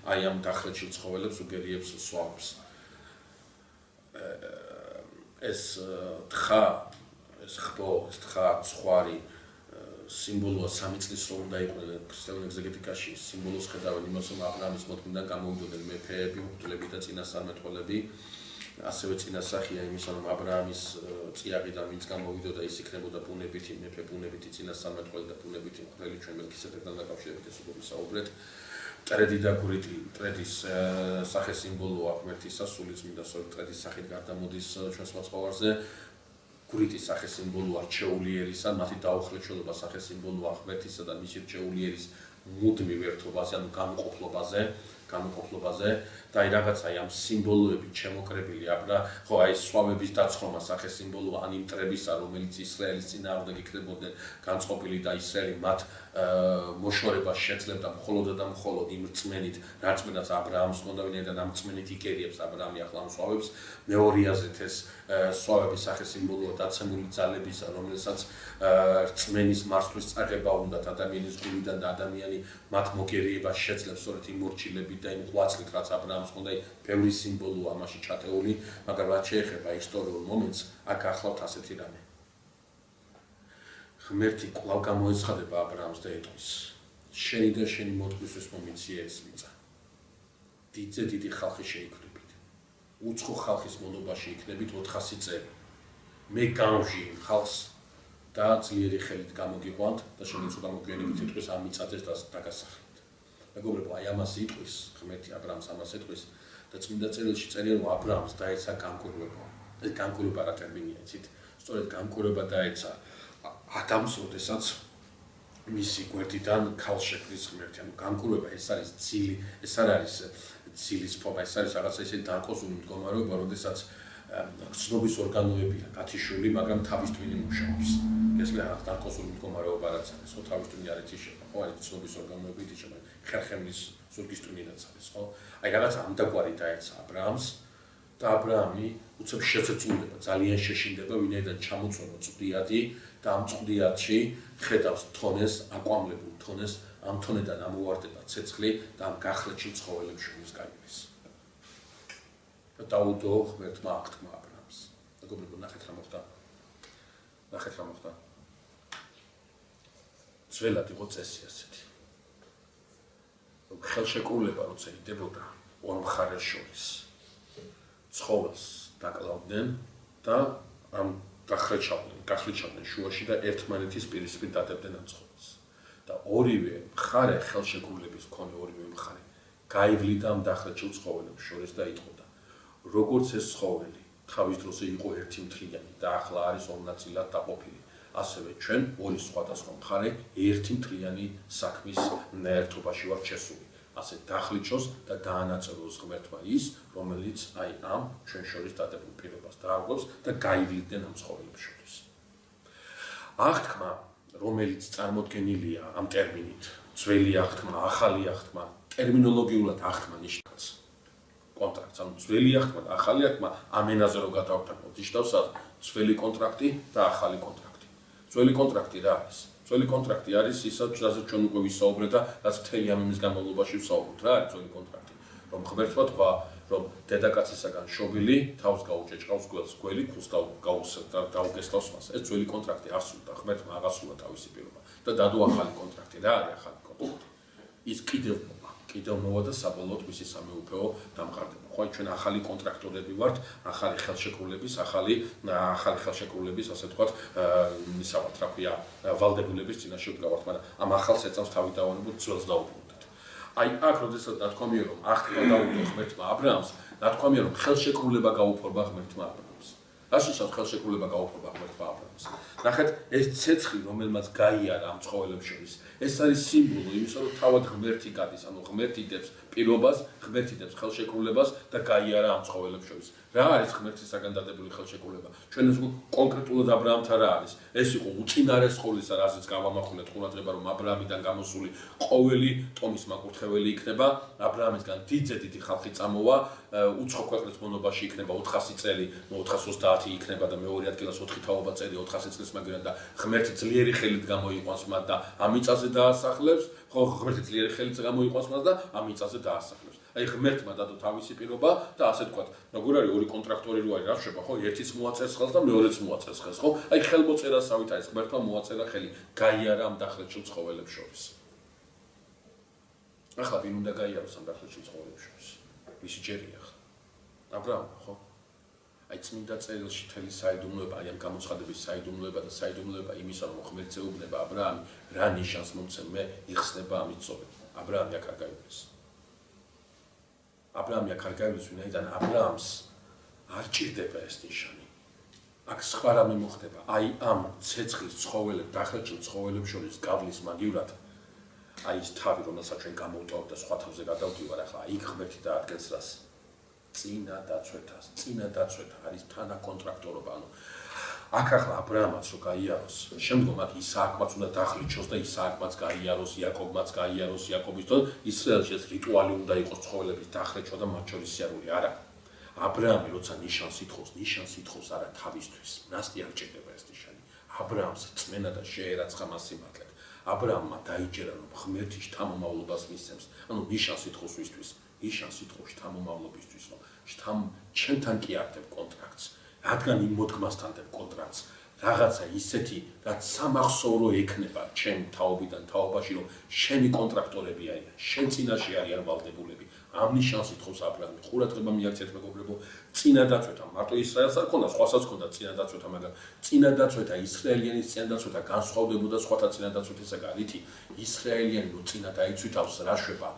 აი ამ დახლეჩილ ცხოველებს, უგერიებს სვავებს. ეს თხა, ეს ხბო, ეს თხა, ცხვარი სიმბოლოა 3 წლის რომ უნდა იყვნენ ქრისტიანულ ეგზეგეტიკაში, სიმბოლოს ხედავენ იმას, რომ ა ブラ ამის მოდგმიდან გამოვიდოდნენ მეფეები, მღვდლები და წინასწარმეტყველები. ასევე წინასახია იმისა, რომ ა ブラ ამის წიაღიდან ვინც გამოვიდოდა, ის იქნებოდა ბუნებითი მეფე, ბუნებითი წინასწარმეტყველი და ბუნებითი მღვდელი, ჩვენ მელქისედეკთან დაკავშირებით ეს უკვე ვისაუბრეთ. ტრედი და გვრიტი, ტრედის სახე სიმბოლოა ღმერთისა, სული წმინდა ტრედის სახით გარდამოდის ჩვენს მოწყობაზე. გვრიტის სახე სიმბოლოა რჩეულიერისა, მათი დაუხრეჩველობა სახე სიმბოლოა ღმერთისა და მისი რჩეულიერის მუდმივ ერთობაზე, ანუ გამოყოფლობაზე და აი რაღაცა ამ სიმბოლოებით შემოკრებილი ა ブラ ხო აი სვავების დაცხრომა სახე სიმბოლოა ან იმ მტრებისა, რომელიც ისრაელის წინააღმდეგ იქნებოდნენ განწყობილი და ისრაელი მათ მოშორებას შეძლებდა მხოლოდ და მხოლოდ იმ რწმენით, რწმენაც ა ブラ ამს ჰქონდა, ვინაიდან ამ რწმენით იკერიებს ა ブラ ამი ახლა ამ სვავებს. მეორიაზეთ ეს სვავების სახე სიმბოლოა დაცემული ძალებისა, რომელსაც რწმენის მართვის წაღება უნდათ ადამიანის გულიდან და ადამიანი მათ მოგერიებას შეძლებს სწორედ იმ მორჩილებით და იმ ღვაწლით, რაც ა ブラ ამს ჰქონდა, ბევრი სიმბოლოა ამაში ჩათეული, მაგრამ რაც შეეხება ისტორიულ მომენტს, აქ ახლავთ ასეთი რამე. ღმერთი კვლავ გამოეცხადება ა ブラ ამს და ეტყვის, შენი და შენი მოთქვისთვის მომიცია ეს მიწა. დიდზე დიდი ხალხი შეიქმნებით. უცხო ხალხის მონობაში იქნებით 400 წელი. მე გამჟი ხალხს და ძლიერი ხელით გამოგიყვანთ და შენიც გამოგვიანებით იტყვის ამ მიწაზე დაგასახლეთ. მეგობრებო, აი ამას იტყვის ღმერთი ა ブラ ამს ამას ეტყვის და წმინდა წერილში წერია, რომ ა ブラ ამს დაეცა განკვირვება. ეს განკვირვება რა ტერმინია, იცით? სწორედ განკვირვება დაეცა ადამიანს, როდესაც მისი გვერდიდან ქალს შექმნის ღმერთი. ანუ განკვირვება ეს არის ძილი, ეს არ არის ძილის ფორმა, ეს არის რაღაცა ისეთი დარკოზული მდგომარეობა, როდესაც გრძნობის ორგანოებია გათიშული, მაგრამ თავის ტვინი მუშაობს. ეს რაღაც დარკოზული მდგომარეობა რაც არის, ხო, თავის ტვინი არ ითიშება, ხო, არის გრძნობის ორგანოები ითიშება, ხერხემლის ზურგის ტვინიც არის, ხო? აი რაღაცა ამდაგვარი დაეცა ა ブラ ამს და ა ブラ ამი უცებ შეწეწულდება, ძალიან შეშინდება, ვინაიდან ჩამოწვევა წვდიადი და ამ წვდიადში ხედავს თონეს, აკვამლებულ თონეს, ამ თონედან ამოვარდება ცეცხლი და ამ გახლეჩილ ცხოველებს შორის გაივლის. და დაუდო ღმერთმა აღთქმა ა ブラ ამს. მეგობრებო, ნახეთ რა მოხდა. ძველად იყო წესი ასეთი. რომ ხელშეკრულება როცა იდებოდა ორ მხარეს შორის ცხოველს დაკლავდნენ და ამ გახლეჩავდნენ შუაში და ერთმანეთის პირისპირ დადებდნენ ამ ცხოველს. და ორივე მხარე ხელშეკრულების მქონე ორივე მხარე გაივლიდა ამ დახლეჩილ ცხოველებს შორის და იტყოდა როგორც ეს ცხოველი თავის დროზე იყო ერთი მთლიანი და ახლა არის ორ ნაწილად დაყოფილი. ასევე ჩვენ ორი სხვადასხვა მხარე ერთი მთლიანი საქმის ერთობაში ვართ შესული. ასე დახლეჩოს და დაანაწილოს ღმერთმა ის, რომელიც აი ამ ჩვენ შორის დადებულ პირობას დაარღვევს და გაივლიდნენ ამ ცხოველებს შორის. აღთქმა, რომელიც წარმოდგენილია ამ ტერმინით, ძველი აღთქმა, ახალი აღთქმა, ტერმინოლოგიულად აღთქმა ნიშნავს კონტრაქტს. ანუ ძველი აღთქმა და ახალი აღთქმა ამ ენაზე რო გადავთანხმოთ, ნიშნავს ძველი კონტრაქტი და ახალი კონტრაქტი. ძველი კონტრაქტი რა არის? ძველი კონტრაქტი არის ისაც, რასაც ჩვენ უკვე ვისაუბრეთ და რაც მთელი ამ იმის განმავლობაში ვსაუბრობთ. რა არის ძველი კონტრაქტი? რომ ღმერთმა თქვა, რომ დედაკაცისაგან შობილი თავს გაუჭეჭყავს გველს, გველი ქულს დაუგესლავს მას. ეს ძველი კონტრაქტი არსებობდა, ღმერთმა აღასრულა თავისი პირობა და დადო ახალი კონტრაქტი. რა არის ახალი კონტრაქტი? ის კიდევ მოვა და საბოლოოდ მისი სამეუფეო დამყარდება. ხო, ჩვენ ახალი კონტრაქტორები ვართ, ახალი ხელშეკრულების, ასე ვთქვათ, ისავთ, რა ქვია, ვალდებულების წინაშე ვდგავართ, მაგრამ ამ ახალს ეწავს თავი დავანებოთ, ძველს დაუბრუნდეთ. აი, აქ როდესაც ნათქვამია, რომ აღთქმა დაუდო ღმერთმა აბრაამს, ნათქვამია, რომ ხელშეკრულება გაუფორმა ღმერთმა აბრაამს. რას ნიშნავს ხელშეკრულება გაუფორმა ღმერთმა აბრაამს? ნახეთ, ეს ცეცხლი, რომელმაც გაიარა ამ ცხოველებს შორის, ეს არის სიმბოლო იმისა, რომ თავად ღმერთი გადის, ანუ ღმერთი დებს პირობას, ღმერთი დებს ხელშეკრულებას და გაიარა ამ ცხოველებს შორის. რა არის ღმერთისაგან დადებული ხელშეკრულება? ჩვენ ეს კონკრეტულად აბრაამთან რა არის? ეს იყო უწინარეს სხოლისა, რაზეც გავამახვილეთ ყურადღება, რომ აბრაამიდან გამოსული ყოველი ტომის მაკურთხეველი იქნება, აბრაამისგან დიდი ხალხი წამოვა, უცხო ქვეყნის მონობაში იქნება 400 წელი, 430 იქნება და მეორე ადგილას 4 თაობა წელი 400 წლის მაგრამ და ღმერთი ძლიერი ხელით გამოიყვანს მათ და ამ მიწაზე დაასახლებს, ხო ღმერთი ძლიერი ხელით გამოიყვანს მას და ამ მიწაზე დაასახლებს. აი ღმერთმა დადო თავისი პირობა და ასე თქვათ, როგორ არის ორი კონტრაქტორი რო არის, რა შეება, ხო, ერთიც მოაწერს ხელს და მეორეც მოაწერს ხელს, ხო? აი ხელმოწერასავით არის ღმერთმა მოაწერა ხელი, გაიარა ამ დახლეჩილ ცხოველებს შორის. ახლა ვინ უნდა გაიაროს ამ დახლეჩილ ცხოველებს შორის? ვისი ჯერია ახლა? აბრაამი, ხო? აი წმინდა წერილში მთელი საიდუმლოება, აი ამ გამოცხადების საიდუმლოება იმისა, რომ ღმერთს ეუბნება აბრაამი, რა ნიშანს მომცემ მე იხსნება ამით წოდე. აბრაამი აქ არ გაივლის. აბრაამი აქ არ გაივლის, ვინაიდან აბრაამს არ ჭირდება ეს ნიშანი. აქ სხვა რამე მოხდება. აი ამ ცეცხლის ცხოველებს, დახლეჩილ ცხოველებს შორის გავლის მაგივრად, აი ეს თავი, რომელსაც ჩვენ გამოვტოვებთ და სხვა თავზე გადავდივარ, ახლა იქ ღმერთი დაადგენს რას? წინა დაცვეთა არის თანაკონტრაქტორობა, ანუ აქ ახლა აბრაამაც რო გაიაროს, შემდგომ აქ ისააკმაც უნდა დახლეჩოს და ისააკმაც გაიაროს, იაკობმაც გაიაროს, იაკობის თქო ისრაელში ეს რიტუალი უნდა იყოს ცხოველების დახლეჩვა და მათ შორის სიარული, არა. აბრაამი როცა ნიშანს ითხოვს არა თავისთვის, მას კი არ ჭირდება ეს ნიშანი. აბრაამს წმენა და შეერაცხა მას სიმართლედ. აბრაამმა დაიჯერა, რომ ღმერთი შთამომავლობას მისცემს, ანუ ნიშანს ითხოვს ვისთვის. ნიშანს ითხოვს შთამომავლობისთვის, რომ ჩემთან კი არდებ კონტრაქტს, რადგან იმ მოდგმასთან დებ კონტრაქტს, რაღაცა ისეთი, რაც სამახსოვრო ექნება ჩემ თაობიდან თაობაში, რომ შენი კონტრაქტორები არიან, შენ წინაშე არიან ვალდებულები. ამ ნიშანს ითხოვს აბრაამი. ყურადღება მიაქცეთ მეგობრებო, წინა დაცვეთა მარტო ისრაელს არ ქონდა, სხვასაც ქონდა წინა დაცვეთა, მაგრამ წინა დაცვეთა, ისრაელიანის წინა დაცვეთა განსხვავდებოდა სხვათა წინა დაცვეთისაგან. რითი ისრაელიანი რო წინა დაიცვითავს რა შვება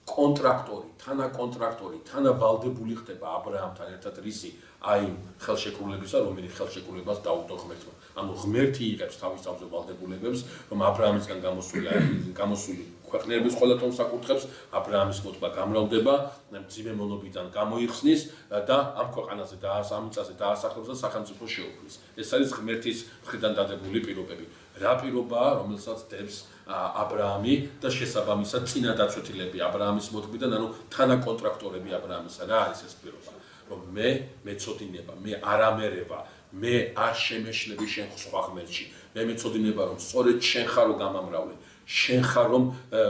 კონტრაქტორი, თანავალდებული ხდება აბრაამთან ერთად რისი აი ხელშეკრულებისა, რომელიც ხელშეკრულებას დაუდო ღმერთმა. ანუ ღმერთი იღებს თავის თავზე ვალდებულებებს, რომ აბრაამისგან გამოსული ქვეყნების ყველა ტომს აკურთხებს, აბრაამის მოტყვა გამრავლდება, მძიმე მონობიდან გამოიხსნის და ამ ქვეყანაზე ამ მიწაზე დაასახლებს და სახელმწიფო შეუქმნის. ეს არის ღმერთის მხრიდან დადებული პირობები. რა პირობაა, რომელსაც დებს აბრაამი და შესაბამისად წინა დაცვეთილები აბრაამის მოტყვიდან, ანუ თანაკონტრაქტორები აბრაამისა. რა არის ეს პირობა? რომ მე მეწოდინება, მე არ ამერება, მე არ შემეშლები შენ სხვა ღმერთში. მე მეწოდინება, რომ სწორედ შენ ხარო გამამრავლე. შენ ხარ რომ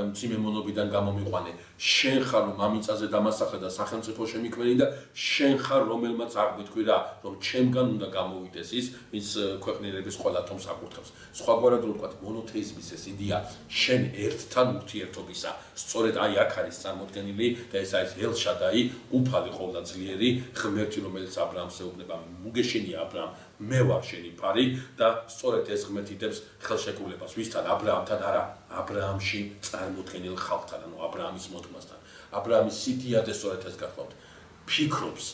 მძიმე მონობიდან გამომიყვანე, შენ ხარ რომ მამიწაზე დამასახლე და სახელმწიფო შემიქმნი და შენ ხარ რომელმაც აღვიქვი რა, რომ ჩემგან უნდა გამოვიდეს ის, ვინც ქვეყნიერების ყველა ტომს აკურთხებს. სხვაგვარად რო ვთქვათ, მონოთეიზმის ეს იდეა შენ ერთთან ურთიერთობისა, სწორედ აი აქ არის წარმოდგენილი და ეს არის ელ-შადაი, უფალი ყოვლადწლიერი ღმერთი, რომელიც აბრაამს ეუბნება, მუგეშენია აბრაამ, მე ვარ შენი ფარი და სწორედ ეს ღმერთი დებს ხელშეკრულებას. ვისთან? აბრაამთან არა, აბრაამში წარმოდგენილ ხალხთან, ანუ აბრაამის მოდგმასთან. აბრაამის სიდიადე სწორედ ეს გახლავთ. ფიქრობს,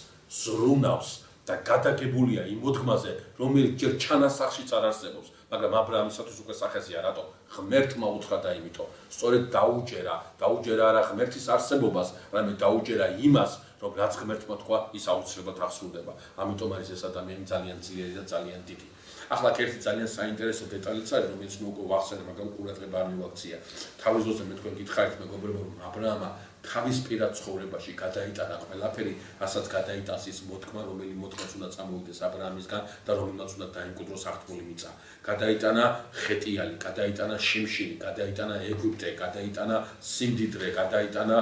ზრუნავს და გადაგებულია იმ მოდგმაზე, რომელიც ჯერ ჩანასახშიც არ არსებობს, მაგრამ აბრაამისათვის უკვე სახეზეა, რატო? ღმერთმა უთხრა და იმიტომ. სწორედ დაუჯერა არა ღმერთის არსებობას, არამედ დაუჯერა იმას, რომ რაც ღმერთმა თქვა, ის აუცილებლად აღსრულდება. ამიტომ არის ეს ადამიანი ძალიან ძლიერი და ძალიან დიდი. ახლა ერთი ძალიან საინტერესო დეტალიც არის, რომელიც მე უკვე ვახსენე, მაგრამ ყურადღება არ მივაქცია. თავის ძროზე მე თქვენ გითხარით, მეგობრებო, რომ აბრაამა თავის პირად ცხოვრებაში გადაიტანა ყველაფერი, რასაც გადაიტანს ის მოდგმა, რომელი მოდგმაც უნდა წამოვიდეს აბრაამისგან და რომელმაც უნდა დაიმკვიდროს აღთქმული მიწა. გადაიტანა ხეტიალი, გადაიტანა შიმშილი, გადაიტანა ეგვიპტე, გადაიტანა სიმდიდრე, გადაიტანა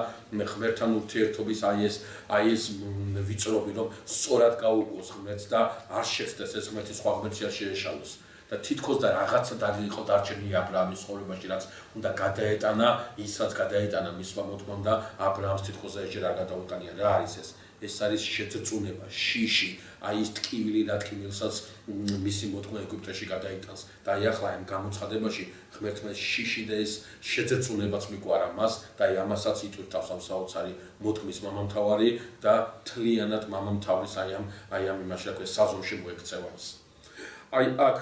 ღმერთთან ურთიერთობის აი ეს ვიწრობი, რომ სწორად გაუგოს ღმერთს და არ შეხვდეს ეს ღმერთი სხვა ღმერთში არ შეეშალოს. და თითქოს და რაღაცა იყო დარჩენილი აბრაამის ცხოვრებაში, რაც უნდა გადაეტანა, ისაც გადაეტანა მისმა მოდგმამ და აბრაამს თითქოს ეჯერ არ გადაუტანია. რა არის ეს? ეს არის შეძრწუნება, შიში, აი ის ტკივილი და ტკივილსაც მისი მოდგმა ეგვიპტეში გადაიტანს. და აი ახლა ამ გამოცხადებაში ღმერთმა შიში და ეს შეძრწუნებაც მიგვარა მას და აი ამასაც იტვირთავს ამ საოცარი მოდგმის მამამთავარი და თლიანად მამამთავრის აი ამ იმაში რა ქვია საზომში მოექცევა ის. აი აქ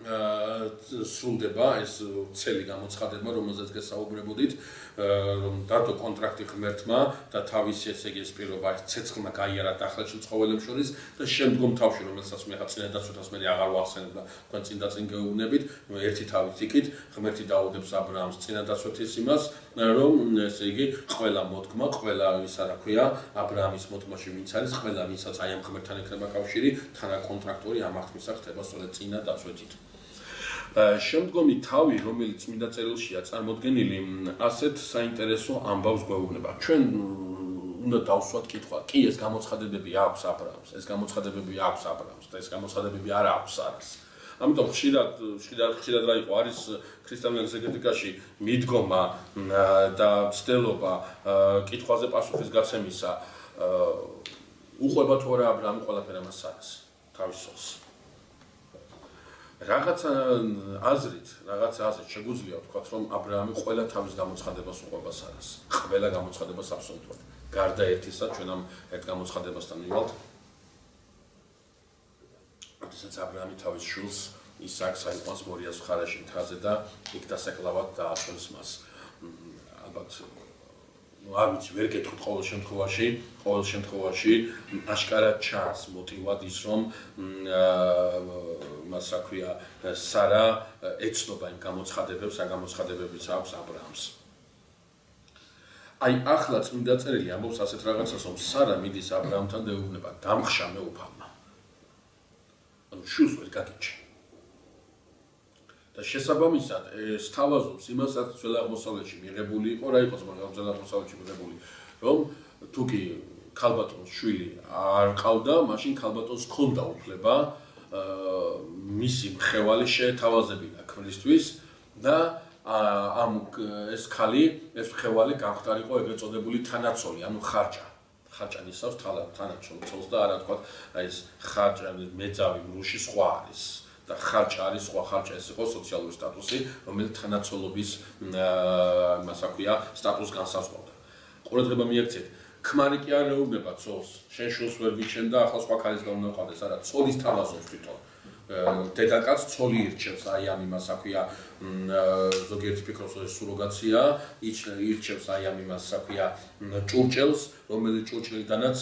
სრულდება ეს ცელი გამოცხადება, რომელზეც გესაუბრებოდით, რომ დადო კონტრაქტი ღმერთმა და თავისი ესე იგი ეს პირობა ცეცხლმა გაიარა დახლეთშილ ცხოველებს შორის და შემდგომ თავში, რომელსაც მე წინადაცვეთას მე აღარ ვახსენებ და თქვენ წინ გეუბნებით, ერთი თავით იქით ღმერთი დაუდებს აბრაამს წინადაცვეთის იმას, რომ ესე იგი ყველა მოდგმა, ყველა ისა რა ქვია, აბრაამის მოდგმაში ვინც არის, ყველა ვინცაც აი ამ ღმერთთან ექნება კავშირი, თანაკონტრაქტორი ამ აღთქმისა ხდება სწორედ წინადაცვეთით. შემდგომი თავი, რომელიც წმინდა წერილშია წარმოდგენილი, ასეთ საინტერესო ამბავს გვეუბნება. ჩვენ უნდა დავსვათ კითხვა, კი ეს გამოცხადებები აქვს აბრაამს, ეს გამოცხადებები აქვს აბრაამს და ეს გამოცხადებები არ აქვს სარას. ამიტომ ხშირად რა იყო არის ქრისტიანულ ეგზეგეტიკაში მიდგომა და ცდელობა კითხვაზე პასუხის გაცემისა, უყვება თუ არა აბრაამი ყველაფერ ამას სარას, თავის სულს. რაღაცა აზრით შეგვიძლია ვთქვათ, რომ აბრაამი ყველა თავის გამოცხადებას უყვება სარას. ყველა გამოცხადებას აბსოლუტურად. გარდა ერთისა, ჩვენ ამ ერთ გამოცხადებასთან მივალთ. როდესაც აბრაამი თავის შვილს ისააკს აიყვანს მორიას მხარეში მთაზე და იქ დასაკლავად დააწევს მას. ალბათ არ ვიცი, ვერ გეტყვით ყოველ შემთხვევაში აშკარად ჩანს მოტივად ის, რომ მას რა ქვია, სარა ეცნობა იმ გამოცხადებებს, ამ გამოცხადებებიც აქვს აბრაამს. აი ახლა წმინდა წერილი ამბობს ასეთ რაღაცას, რომ სარა მიდის აბრაამთან და ეუბნება, დამხშამე უფალმა. ანუ შვილს ვერ გაგიჩენ. და შესაბამისად სთავაზობს იმასაც ძველ აღმოსავლეთში მიღებული იყო, რა იყოს მაგრამ ძველ აღმოსავლეთში მიღებული, რომ თუ კი ქალბატონს შვილი არ ყავდა, მაშინ ქალბატონს ჰქონდა უფლება მისი მხევალი შეეთავაზებინა ქმრისთვის და ეს ხალი, ეს მხევალი გამختارიყო ეგრეთ წოდებული თანაცოლი, ანუ ხარჭა. ხარჭა ნისავს თანაცოლს და არა თქვა აი ეს ხარჭა მეძავი მრუში სხვა არის. და ხარჭა არის სხვა ხარჭა ეს იყო სოციალური სტატუსი, რომელიც თანაცოლობის იმას აქვია სტატუსს განსაზღვრავდა. ყურადღება მიაქცეთ, ქმარი კი არ ეუბნება ცოლს, შენ შვილს ვერ გიჩენ და ახლა სხვა ქალისგან უნდა ყავდეს, არა, ცოლის თავაზობს თვითონ. დედაკაც ცოლი ირჩევს, აი ამ იმას აქვია ზოგიერთი ფიქრობს, რომ ეს სუროგაცია, ირჩევს აი ამ იმას აქვია ჭურჭელს, რომელიც ჭურჭელიდანაც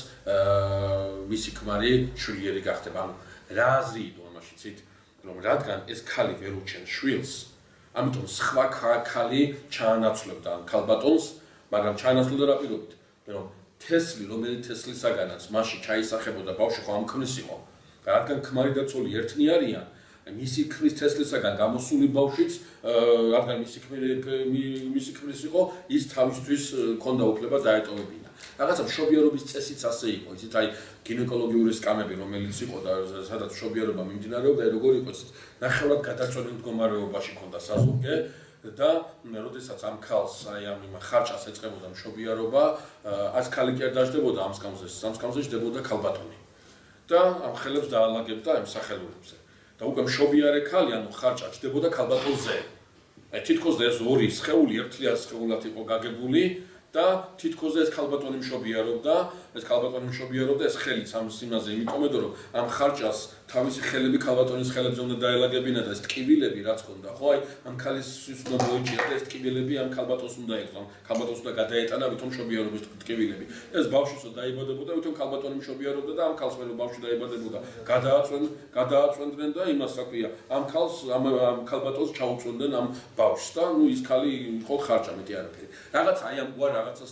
მისი ქმარი შვილიერი გახდება. ანუ რა აზრი იყო ამაში ცით? რომ რადგან ეს ქალი ვერ უჩენს შვილს, ამიტომ სხვა ქალი ჩაანაცვლებდა ქალბატონს, მაგრამ ჩაანაცვლებდა რა პირობით? რომ თესლი, რომელიც თესლისაგანაც მასში ჩაისახებოდა ბავშვი ხო ამქმნის იყო. რადგან ქმარი და ცოლი ერთნი არიან, მისი ქმრის თესლისაგან გამოსული ბავშვიც, რადგან მისი ქმრის იყო, ის თავისთვის ჰქონდა უფლება დაეტოვებინა. რაღაცა მშობიარობის წესიც ასე იყო, იცით, აი გინეკოლოგიური სკამები, რომელიც იყო და სადაც მშობიარობა მიმდინარეობდა, როგორ იყო, ნახევრად გადაწვენილ მდგომარეობაში ჰქონდა საზურგე და როდესაც ამ ქალს აი ამ ხარჭას ეწყებოდა მშობიარობა, ას ქალი კი არ დაждდებოდა ამ სკამზე ჯდებოდა ქალბატონი. და ამ ხელებს დაალაგებდა ამ სახელურებზე. და უკვე მშობიარე ქალი, ანუ ხარჭა ჯდებოდა ქალბატონზე. აი თითქოს ეს ორი სხეული ერთლიან სხეულად იყო გაგებული და თითქოს ეს ქალბატონი მშობიარობდა, ეს ხელიც ამ სიმაზე, იმიტომ რომ ამ ხარჭას თავისი ხელები ქალბატონის ხელებზე უნდა დაელაგებინა და ეს ტკივილები რაც ჰქონდა, ხო, აი ამ ქალის უნდა მოიჭირა და ეს ტკივილები ამ ქალბატონს უნდა ეყო, ქალბატონს უნდა გადაეტანა ვითომ მშობიარობის ტკივილები. ეს ბავშვისო დაიბადებოდა, ვითომ ქალბატონი მშობიარობდა და ამ ქალს მე ბავშვი დაიბადებოდა, გადააწვენდნენ და იმას რა ქვია, ამ ქალს ამ ქალბატონს ჩაუწვენდნენ ამ ბავშვს და ნუ ის ქალი იყო ხარჭა მეტი არაფერი. რაღაც აი ამგვარ რაღაცას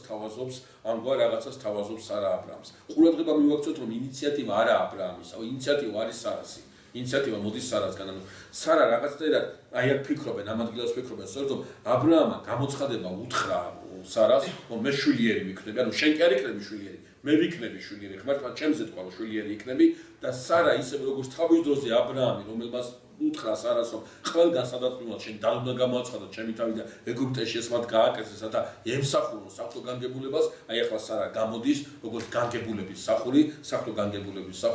თავაზობს სარა აბრამს. ყურადღება მივაქცევთ რომ ინიციატივა არა აბრამის, ინიციატივა არის სარასი. ინიციატივა მოდის სარასგან. ანუ სარა რაღაცნაირად აი აქ ფიქრობენ, ამ ადგილას ფიქრობენ, სწორედ რომ აბრაამმა გამოცხადება უთხრა სარას, რომ მე შვილიერი ვიქნები, ანუ შენ კი არ იქნები შვილიერი, მე ვიქნები შვილიერი, ღმერთმა ჩემზე თქვა რომ შვილიერი იქნები და სარა ისე როგორც თავის დროზე აბრაამი, რომელმაც უთხრა სარას რომ ყველგან სადაც მივარ შენ და უნდა გამოაცხადო ჩემი თავი და ეგვიპტეში ეს მათ გააკეთეს და ემსახურონ საფრთხო განგებულებას, აი ახლა სარა გამოდის როგორც განგებულების სახური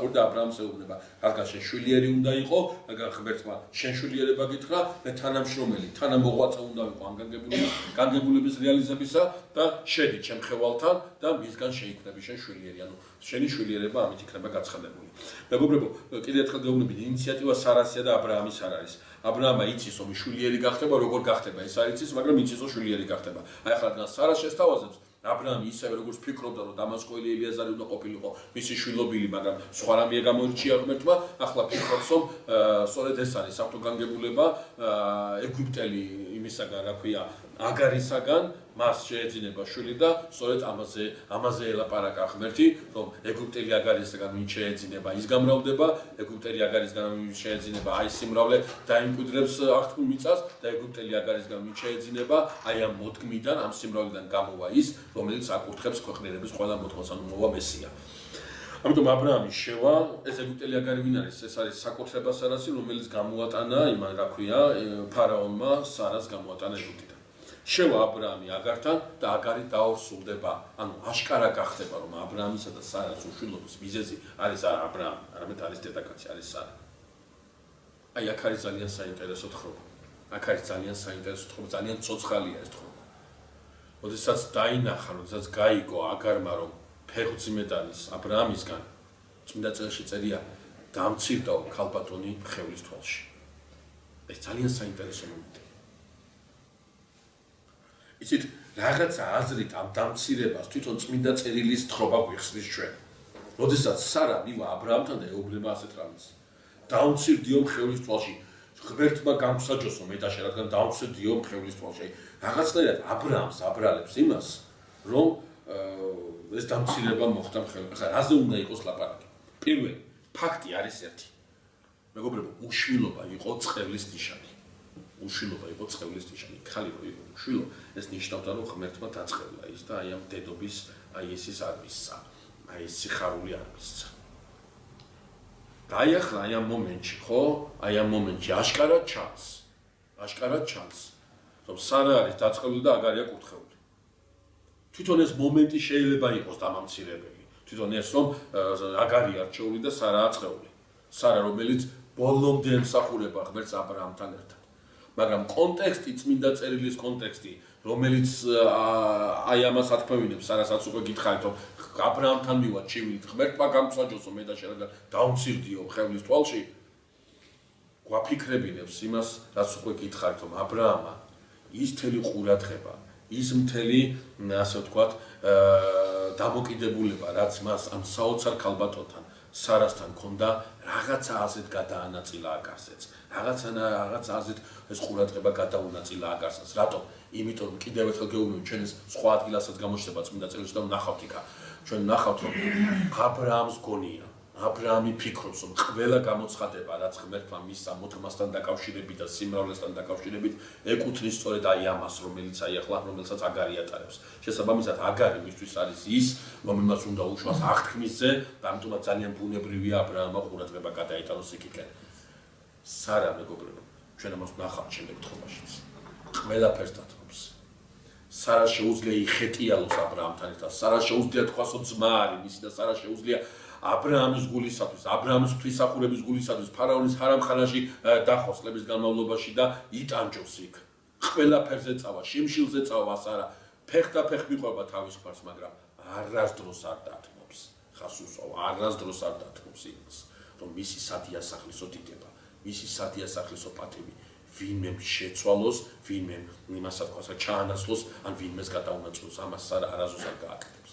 და აბრაამს ეუბნება, რადგან შენ შვილიერი უნდა იყო, რადგან ღმერთმა შენ შვილიერება გითხრა, მე თანამშრომელი, თანამოღვაწე უნდა ვიყო ამ განგებულების რეალიზებისა და შედი ჩემ ხევალთან და მისგან შეიქმნები შენ შვილიერი, ანუ შენი შვილიერება ამით იქნება გაცხადებული. მეგობრებო, კიდევ ერთხელ გეუბნებით, ინიციატივა სარასია და აბრაამის არ არის. აბრაამმა იცის რომ შვილიერი გახდება, როგორ გახდება, ეს არ იცის, მაგრამ იცის რომ შვილიერი გახდება. აი ახლა რადგან სარა შესთავაზებს, აბრაამი ისევე როგორც ფიქრობდა რომ დამასკოელი ელიაზარი უნდა ყოფილიყო მისი შვილობილი, მაგრამ სხვა რამეა გამოირჩია ღმერთმა, ახლა ფიქრობს რომ სწორედ ეს არის საფრთხო განგებულება ეგვიპტელი იმისაგან, რა ქვია, აგარისაგან მას შეეძინება შვილი და სწორედ ამაზე ელაპარაკა ღმერთი, რომ ეგვიპტელი აგარისაგან ვინ შეეძინება, ის გამრავლდება, ეგვიპტელი აგარისგან ვინ შეეძინება, აი სიმრავლე დაიმკვიდრებს აღთქმულ მიწას და ეგვიპტელი აგარისგან ვინ შეეძინება, აი ამ მოდგმიდან, ამ სიმრავლიდან გამოვა ის, რომელიც აკურთხებს ქვეყნიერების ყველა მოთხოვნას, ანუ მოვა მესია. ამიტომ აბრაამი შევა, ეს ეგვიპტელი აგარი ვინ არის? ეს არის საკუთრება სარასი, რომელიც გამოატანა იმან, რა ქვია, ფარაონმა სარას გამოატანა ეგვიპტიდან. შევა აბრაამი აგართან და აგარი დაორსულდება, ანუ აშკარა გახდება, რომ აბრაამისა და სარას უშვილობის მიზეზი არის არა აბრაამი, არამედ არის დედაქაცი, არის სარა. აი აქ არის ძალიან საინტერესო თხრობა. ძალიან ცოცხალია ეს თხრობა. როდესაც დაინახა, როდესაც გაიგო აგარმა, რომ ფეხმძიმედ არის აბრაამისგან, წმინდა წერილში წერია, დამცირდა ქალბატონი ხევლის თვალში. ეს ძალიან საინტერესო მომენტია. იცით, რაღაცა აზრით ამ დამცირებას თვითონ წმინდა წერილის თხრობა გვიხსნის ჩვენ. როდესაც სარა მივა აბრაამთან და ეუბნება ასეთ რამეს. დამცირდიო ხევლის თვალში. ღმერთმა გამსაჯოსო მეტაშე, რადგან დამცირდიო ხევლის თვალში. რაღაცნაირად აბრაამს აბრალებს იმას, რომ ეს დამცირება მოხდა ხევლის. ახლა რაზე უნდა იყოს ლაპარაკი? პირველი, ფაქტი არის ერთი. მეგობრებო, უშვილობა იყო წყევლის ნიშანი. ხალი რო იყო უშვილო, ეს ნიშნავდა რომ ღმერთმა დაწყევლა ის და აი ამ დედობის, აი ესის არ მისცა. აი ეს სიხარული არ მისცა. და აი ახლა აი ამ მომენტში, ხო? აი ამ მომენტში აშკარად ჩანს, რომ სარა არის დაწყეული და აგარია კურთხეული. თვითონ ეს მომენტი შეიძლება იყოს დამამცირებელი. თვითონ ეს რომ აგარი არჩეული და სარა აწყეული. სარა რომელიც ბოლომდე ემსახურება ღმერთს აბრაამთან ერთად. მაგრამ კონტექსტი, წმინდა წერილის კონტექსტი, რომელიც აი ამას ათქმევინებს, სარასაც უკვე გითხარით, რომ აბრაამთან მივა ჩივილით, ღმერთმა გამსაჯოსო მე და შენ დაუმცირდიო ხევლის თვალში, გვაფიქრებინებს იმას, რაც უკვე გითხარით, რომ აბრაამა ის მთელი ყურადღება, ის მთელი, ასე ვთქვათ, დამოკიდებულება, რაც მას ამ საოცარ ქალბატონთან, სარასთან ჰქონდა, რაღაცა აზრით გადაანაწილა აგარსეც. რაღაცა აზრით ეს ყურადღება გადაუნაწილა აგარსაც. რატომ? იმიტომ რომ კიდევ ერთხელ გეუბნები, ჩვენ ეს სხვა ადგილასაც გამოჩნდება წმინდა წერილში და ვნახავთ იქა. ჩვენ ვნახავთ რომ აბრაამს გონია, აბრაამი ფიქრობს, რომ ყველა გამოცხადება, რაც ღმერთმა მისცა მოდგმასთან დაკავშირებით და სიმრავლესთან დაკავშირებით, ეკუთვნის სწორედ აი ამას, რომელსაც აგარი ატარებს. შესაბამისად, აგარი მისთვის არის ის, რომელმაც უნდა უშუალოდ აღთქმისზე, და ამიტომაც ძალიან ბუნებრივია აბრაამმა ყურადღება გადაიტანოს იქიდან. სარა მეგობრებო, ჩვენ ამას ვნახავთ შემდეგ თხოვაშიც. ყველაფერს დათმობს. სარა შეუძლია იხეტიალოს აბრაამთან ერთად. სარა შეუძლია თქვასო ძმა არის მისი და სარა შეუძლია აბრაამის გულისათვის, აბრაამის ღვთისმსახურების გულისათვის ფარაონის ჰარამხანაში დახოს წლების განმავლობაში და იტანჯოს იქ. ყველაფერზე წავა, შიმშილზე წავა სარა, ფეხ მიყვება თავის ქმარს, მაგრამ არასდროს არ დათმობს. ხას უსვავა, არასდროს არ დათმობს იმას, რომ მისი სადიასახლისო დიდება, მისი სადიასახლისო პატივი ვინმე შეცვალოს, ვინმე იმასაც თქვა ჩაანაცვლოს, ან ვინმეს გადაუნაწილოს, ამას სარა არასდროს არ გააკეთებს.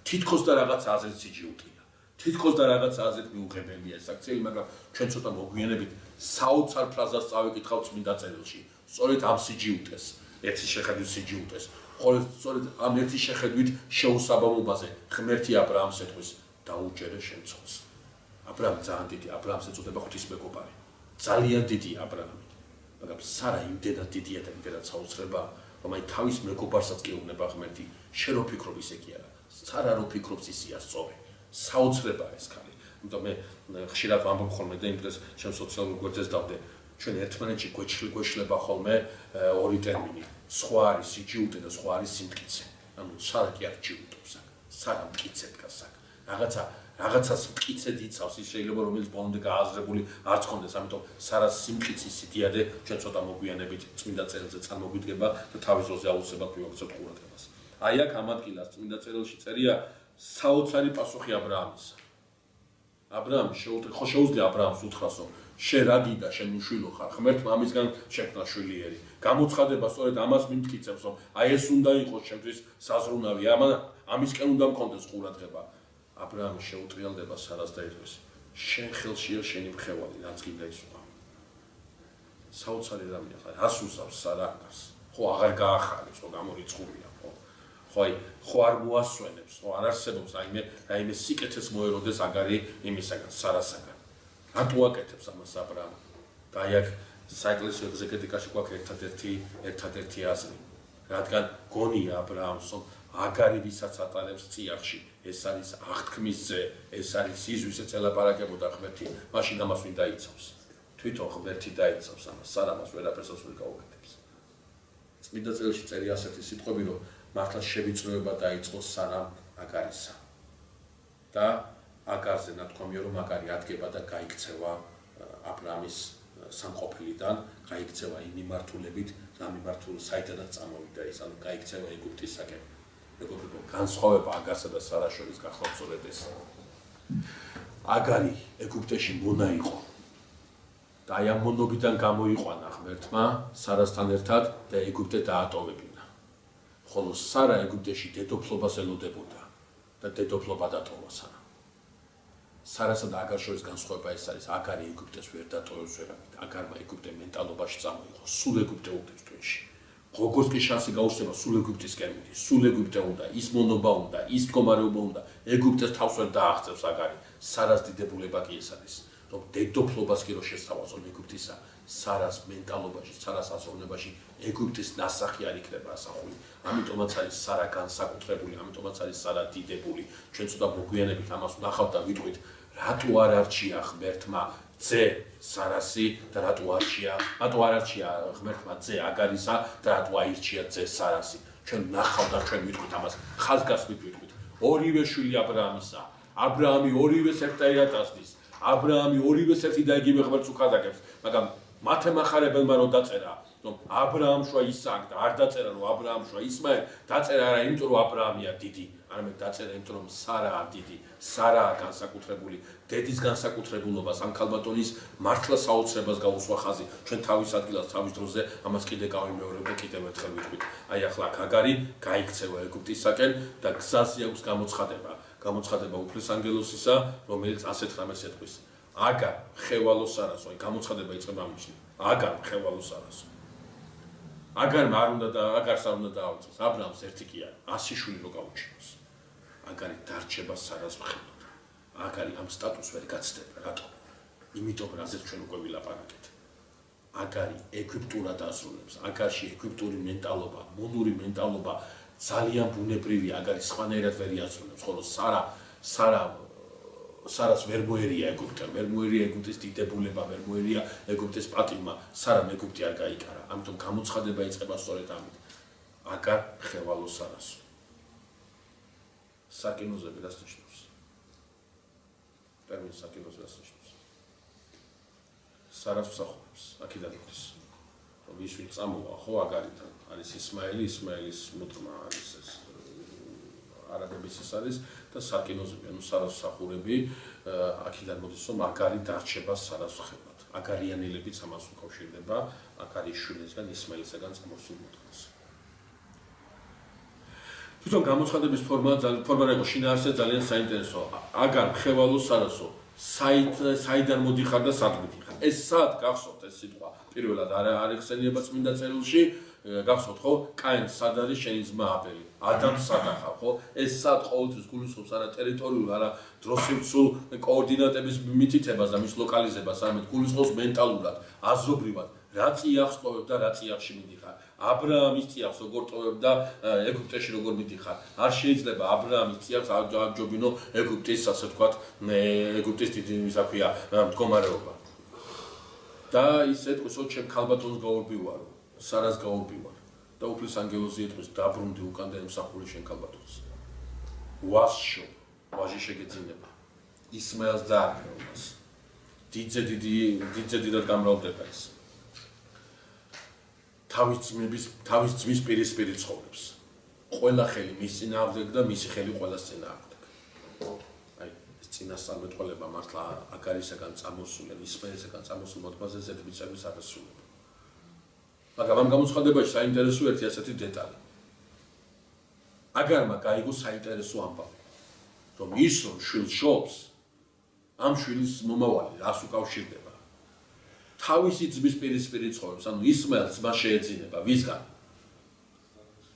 თითქოს და რაღაც აზრით სიჯიუტია. თითქოს და რაღაც აზრით მიუღებელია ეს აქციები, მაგრამ ჩვენ ცოტა მოგვიანებით საოცარ ფრაზას წავიკითხავთ წმინდა წერილში. სწორედ ამ სიჯიუტეს, ერთი შეხედვით სიჯიუტეს, სწორედ ამ ერთი შეხედვით შეუსაბამობაზე ღმერთი აბრაამს ეთქვის დაუჯერე შემცველს. აბრაამი ძალიან დიდი, აბრაამს ეწოდება ღვთისმეგობარი. ძალიან დიდი აბრაამი. მაგრამ სარა იმდენად დიდია და იმდენად საოცრებაა, რომ აი თავის მეგობარსაც კი უნება ღმერთი, შენ რო ფიქრობ ისე კი არა. სარა რო ფიქრობს ისეა სწორი. საოცრებაა ეს ქალი. იმიტომ მე ხშირად ვამბობ ხოლმე და იმ დროს ჩემ სოციალურ გვერდზე დავდე. ჩვენ ერთმანეთში გვეშლება ხოლმე ორი ტერმინი. სხვა არის სიჯიუტე და სხვა არის სიმტკიცე. ანუ სარა კი არ ჯიუტობს აქ. სარა მტკიცე დგას აქ. რაღაცას მტკიცე დიცავს, ის შეიძლება რომელიც ბოლომდე გააზრებული არც ხონდეს, ამიტომ სარას სიმტკიცის სიდიადე ჩვენ ცოტა მოგვიანებით წმინდა წერილზე წარმოგვიდგება და თავის დროზე აუცილებლად მივაქცევთ ყურადღებას. აი აქ ამ ადგილას წმინდა წერილში წერია საოცარი პასუხი აბრაამისა. აბრაამი შეუძლია აბრაამს უთხრას, რომ შენ რა გიდა, შენ უშვილო ხარ, ღმერთმა ამისგან შექმნა შვილიერი. გამოცხადება სწორედ ამას მიმტკიცებს, რომ აი ეს უნდა იყოს ჩემთვის საზრუნავი, ამისკენ უნდა მქონდეს ყურადღება. აბრაამი შეუტრიალდება სარას და ეთქვის, შენ ხელშია შენი მხევალი, რაც გინდა ის უყავ. საოცარი რამეა, რას უსავს სარა აგარს? ხო აღარ გაახარებს, ხო გამორიცხულია, ხო არ მოასვენებს, ხო არ არსებობს რაიმე სიკეთეს მოეროდეს აგარი იმისაგან, სარასაგან. რატო აკეთებს ამას აბრაამი? და აი აქ საეკლესიო ეგზეგეტიკაში გვაქვს ერთადერთი აზრი, რადგან გონია აბრაამს, რომ აგარი ვისაც ატარებს წიაღში, ეს არის აღთქმის ძე, ეს არის ის, ვისაც ელაპარაკებოდა ღმერთი, მაშინ ამას ვინ დაიცავს? თვითონ ღმერთი დაიცავს ამას, სარა მას ვერაფერს ვერ გაუკეთებს. წმინდა წერილში წერია ასეთი სიტყვები, რომ მართლა შევიწროება დაიწყო სარამ აგარისა. და აგარზე ნათქვამია, რომ აგარი ადგება და გაიქცევა აბრაამის სამყოფილიდან, გაიქცევა იმ მიმართულებით, საიდანაც წამოვიდა ის, ანუ გაიქცევა ეგვიპტისაკენ. მეგობრებო, განსხვავება აგარსა და სარას შორის გახლავთ სწორედ ეს. აგარი ეგვიპტეში მონა იყო. და აი ამ მონობიდან გამოიყვანა ღმერთმა სარასთან ერთად და ეგვიპტე დაატოვებინა. ხოლო სარა ეგვიპტეში დედოფლობას ელოდებოდა და დედოფლობა დატოვა სარა. სარასა და აგარს შორის განსხვავება ეს არის, აგარი ეგვიპტეს ვერ დატოვებს ვერავით. აგარმა ეგვიპტე მენტალობაში წამოიღო, სულ ეგვიპტე უდევს twinში. როგორც კი შანსი გაუჩნდება, სულ ეგვიპტისკენ მიდის, სულ ეგვიპტე უნდა, ის მონობა უნდა, ის მდგომარეობა უნდა, ეგვიპტეს თავს ვერ დააღწევს აგარი. სარას დიდებულება კი ეს არის, რომ დედოფლობას კი რო შესთავაზონ ეგვიპტისა, სარას მენტალობაში, სარას აზროვნებაში ეგვიპტის ნასახი არ იქნება ასახული. ამიტომაც არის სარა განსაკუთრებული, ამიტომაც არის სარა დიდებული. ჩვენ ცოტა მოგვიანებით ამას ვნახავთ და ვიტყვით, რატო არ არჩია ღმერთმა ძე სარასი და რატო არ არჩია ღმერთმა ძე აგარისა და რატო აირჩია ძე სარასი. ჩვენ ვნახავთ და ჩვენ ვიტყვით ამას, ხაზგასმით ვიტყვით. ორივე შვილი აბრაამისა, აბრაამი ორივეს ერთად ასდის. აბრაამი ორივეს ერთი და იგივე ღმერთს უხადაგებს, მაგრამ მათე მახარებელმა რო დაწერა, რომ აბრაამ შვა ისააკ და არ დაწერა რომ აბრაამ შვა ისმაელ, დაწერა არა იმიტომ რომ აბრაამია დიდი, არამედ დაწერა იმიტომ რომ სარაა დიდი, სარაა განსაკუთრებული, დედის განსაკუთრებულობას, ამ ქალბატონის მართლა საოცრებას გაუსვა ხაზი. ჩვენ თავის ადგილას, თავის დროზე ამას კიდე გავიმეორებ და კიდევ ერთხელ ვიტყვით. აი ახლა აგარი გაიქცევა ეგვიპტისაკენ და გზაზე აქვს გამოცხადება უფლის ანგელოსისა, რომელიც ასეთ რამეს ეთქვის. აგარ ხევალო სარასო, აი გამოცხადება იწყება ამიშნი. აგარ ხევალო სარასო. აგარმა არ უნდა და აგარს არ უნდა დაავიწყოს. აბრაამს ერთი კი არა, 100 შვილი რო გაუჩინოს. აგარი დარჩება სარას მხედრად. აქ არის ამ სტატუსს ვერ გაცდება, რატო? იმიტომ რაზეც ჩვენ უკვე ვილაპარაკეთ. აქ არის ეგვიპტურად ასრულებს, აქ არის ეგვიპტური მენტალობა, მონური მენტალობა, ძალიან ბუნებრივია, აქ არის სხვანაირად ვერ იასრულებს, ხოლო სარას ვერ მოერია ეგვიპტე, ვერ მოერია ეგვიპტის დიდებულება, ვერ მოერია ეგვიპტის პატივმა, სარამ ეგვიპტე არ გაიკარა, ამიტომ გამოცხადება იწყება სწორედ ამით. აგარ ხევალო სარასო. საკინოზები რას ნიშნავს? ტერმინი საკინოზე რას ნიშნავს? სარას მსახურებს, აქედან იქნება. რომ ის ვინ წამოვა, ხო, აგარიდან არის ისმაელის მოდგმა არის ეს არაბების ის არის და საკინოზები, ანუ სარას მსახურები აქედან მოდის, რომ აგარი დარჩება სარას ხევლად. აგარიანელებიც ამას უკავშირდება, აგარის შვილისგან ისმაილისგან წამოსულ მოდგმას. თვითონ გამოცხადების ფორმა იყო შინაარსზე ძალიან საინტერესო. აგარ ხევალო სარასო, საიდან მოდიხარ და სად მიდიხარ. ეს სად გახსოვთ ეს სიტყვა? პირველად არ ეხსენიება წმინდა წერილში, გახსოვთ ხო? კაინს სად არის შენი ძმა აბელი? ადამს სად ახავ, ხო? ეს სად ყოველთვის გულისხმობს არა ტერიტორიულ, არა დროსივცულ კოორდინატების მითითებას და მის ლოკალიზებას, არამედ გულისხმობს მენტალურად, აზრობრივად. რა წიაღს ტოვებ და რა წიაღში მიდიხარ. აბრაამის წიაღს როგორ ტოვებ და ეგვიპტეში როგორ მიდიხარ. არ შეიძლება აბრაამის წიაღს აჯობინო ეგვიპტის, ასე ვთქვათ, ეგვიპტის დიდი ისა ქვია მდგომარეობა. და ის ეთქვის, რომ ჩემ ქალბატონს გავურბივარო, სარას გავურბივარ. და უფლის ანგელოზი ეთქვის, დაბრუნდი უკან და ემსახურე შენ ქალბატონს. ვასშო, ვაჟი შეგეძინება. ისმაელს დააკრა მას. დიდზე დიდად გამრავლდება ეს. თავის ძმის პირისპირ ცხოვრობს. ყველა ხელი მის წინააღმდეგ და მისი ხელი ყველას წინააღმდეგ. აი, ეს წინასწარმეტყველება მართლა აგარისაგან წამოსული, ისმაილისაგან წამოსულ მოდგმაზე ზედმიწევის აღესრულება. მაგრამ ამ გამოცხადებაში საინტერესო ერთი ასეთი დეტალი. აგარმა გაიგო საინტერესო ამბავი, რომ ის რომ შვილს შობს, ამ შვილის მომავალი რას უკავშირდება. თავისი ძმის პირისპირ ცხოვრობს, ანუ ისმაელს მას შეეძინება, ვისგან?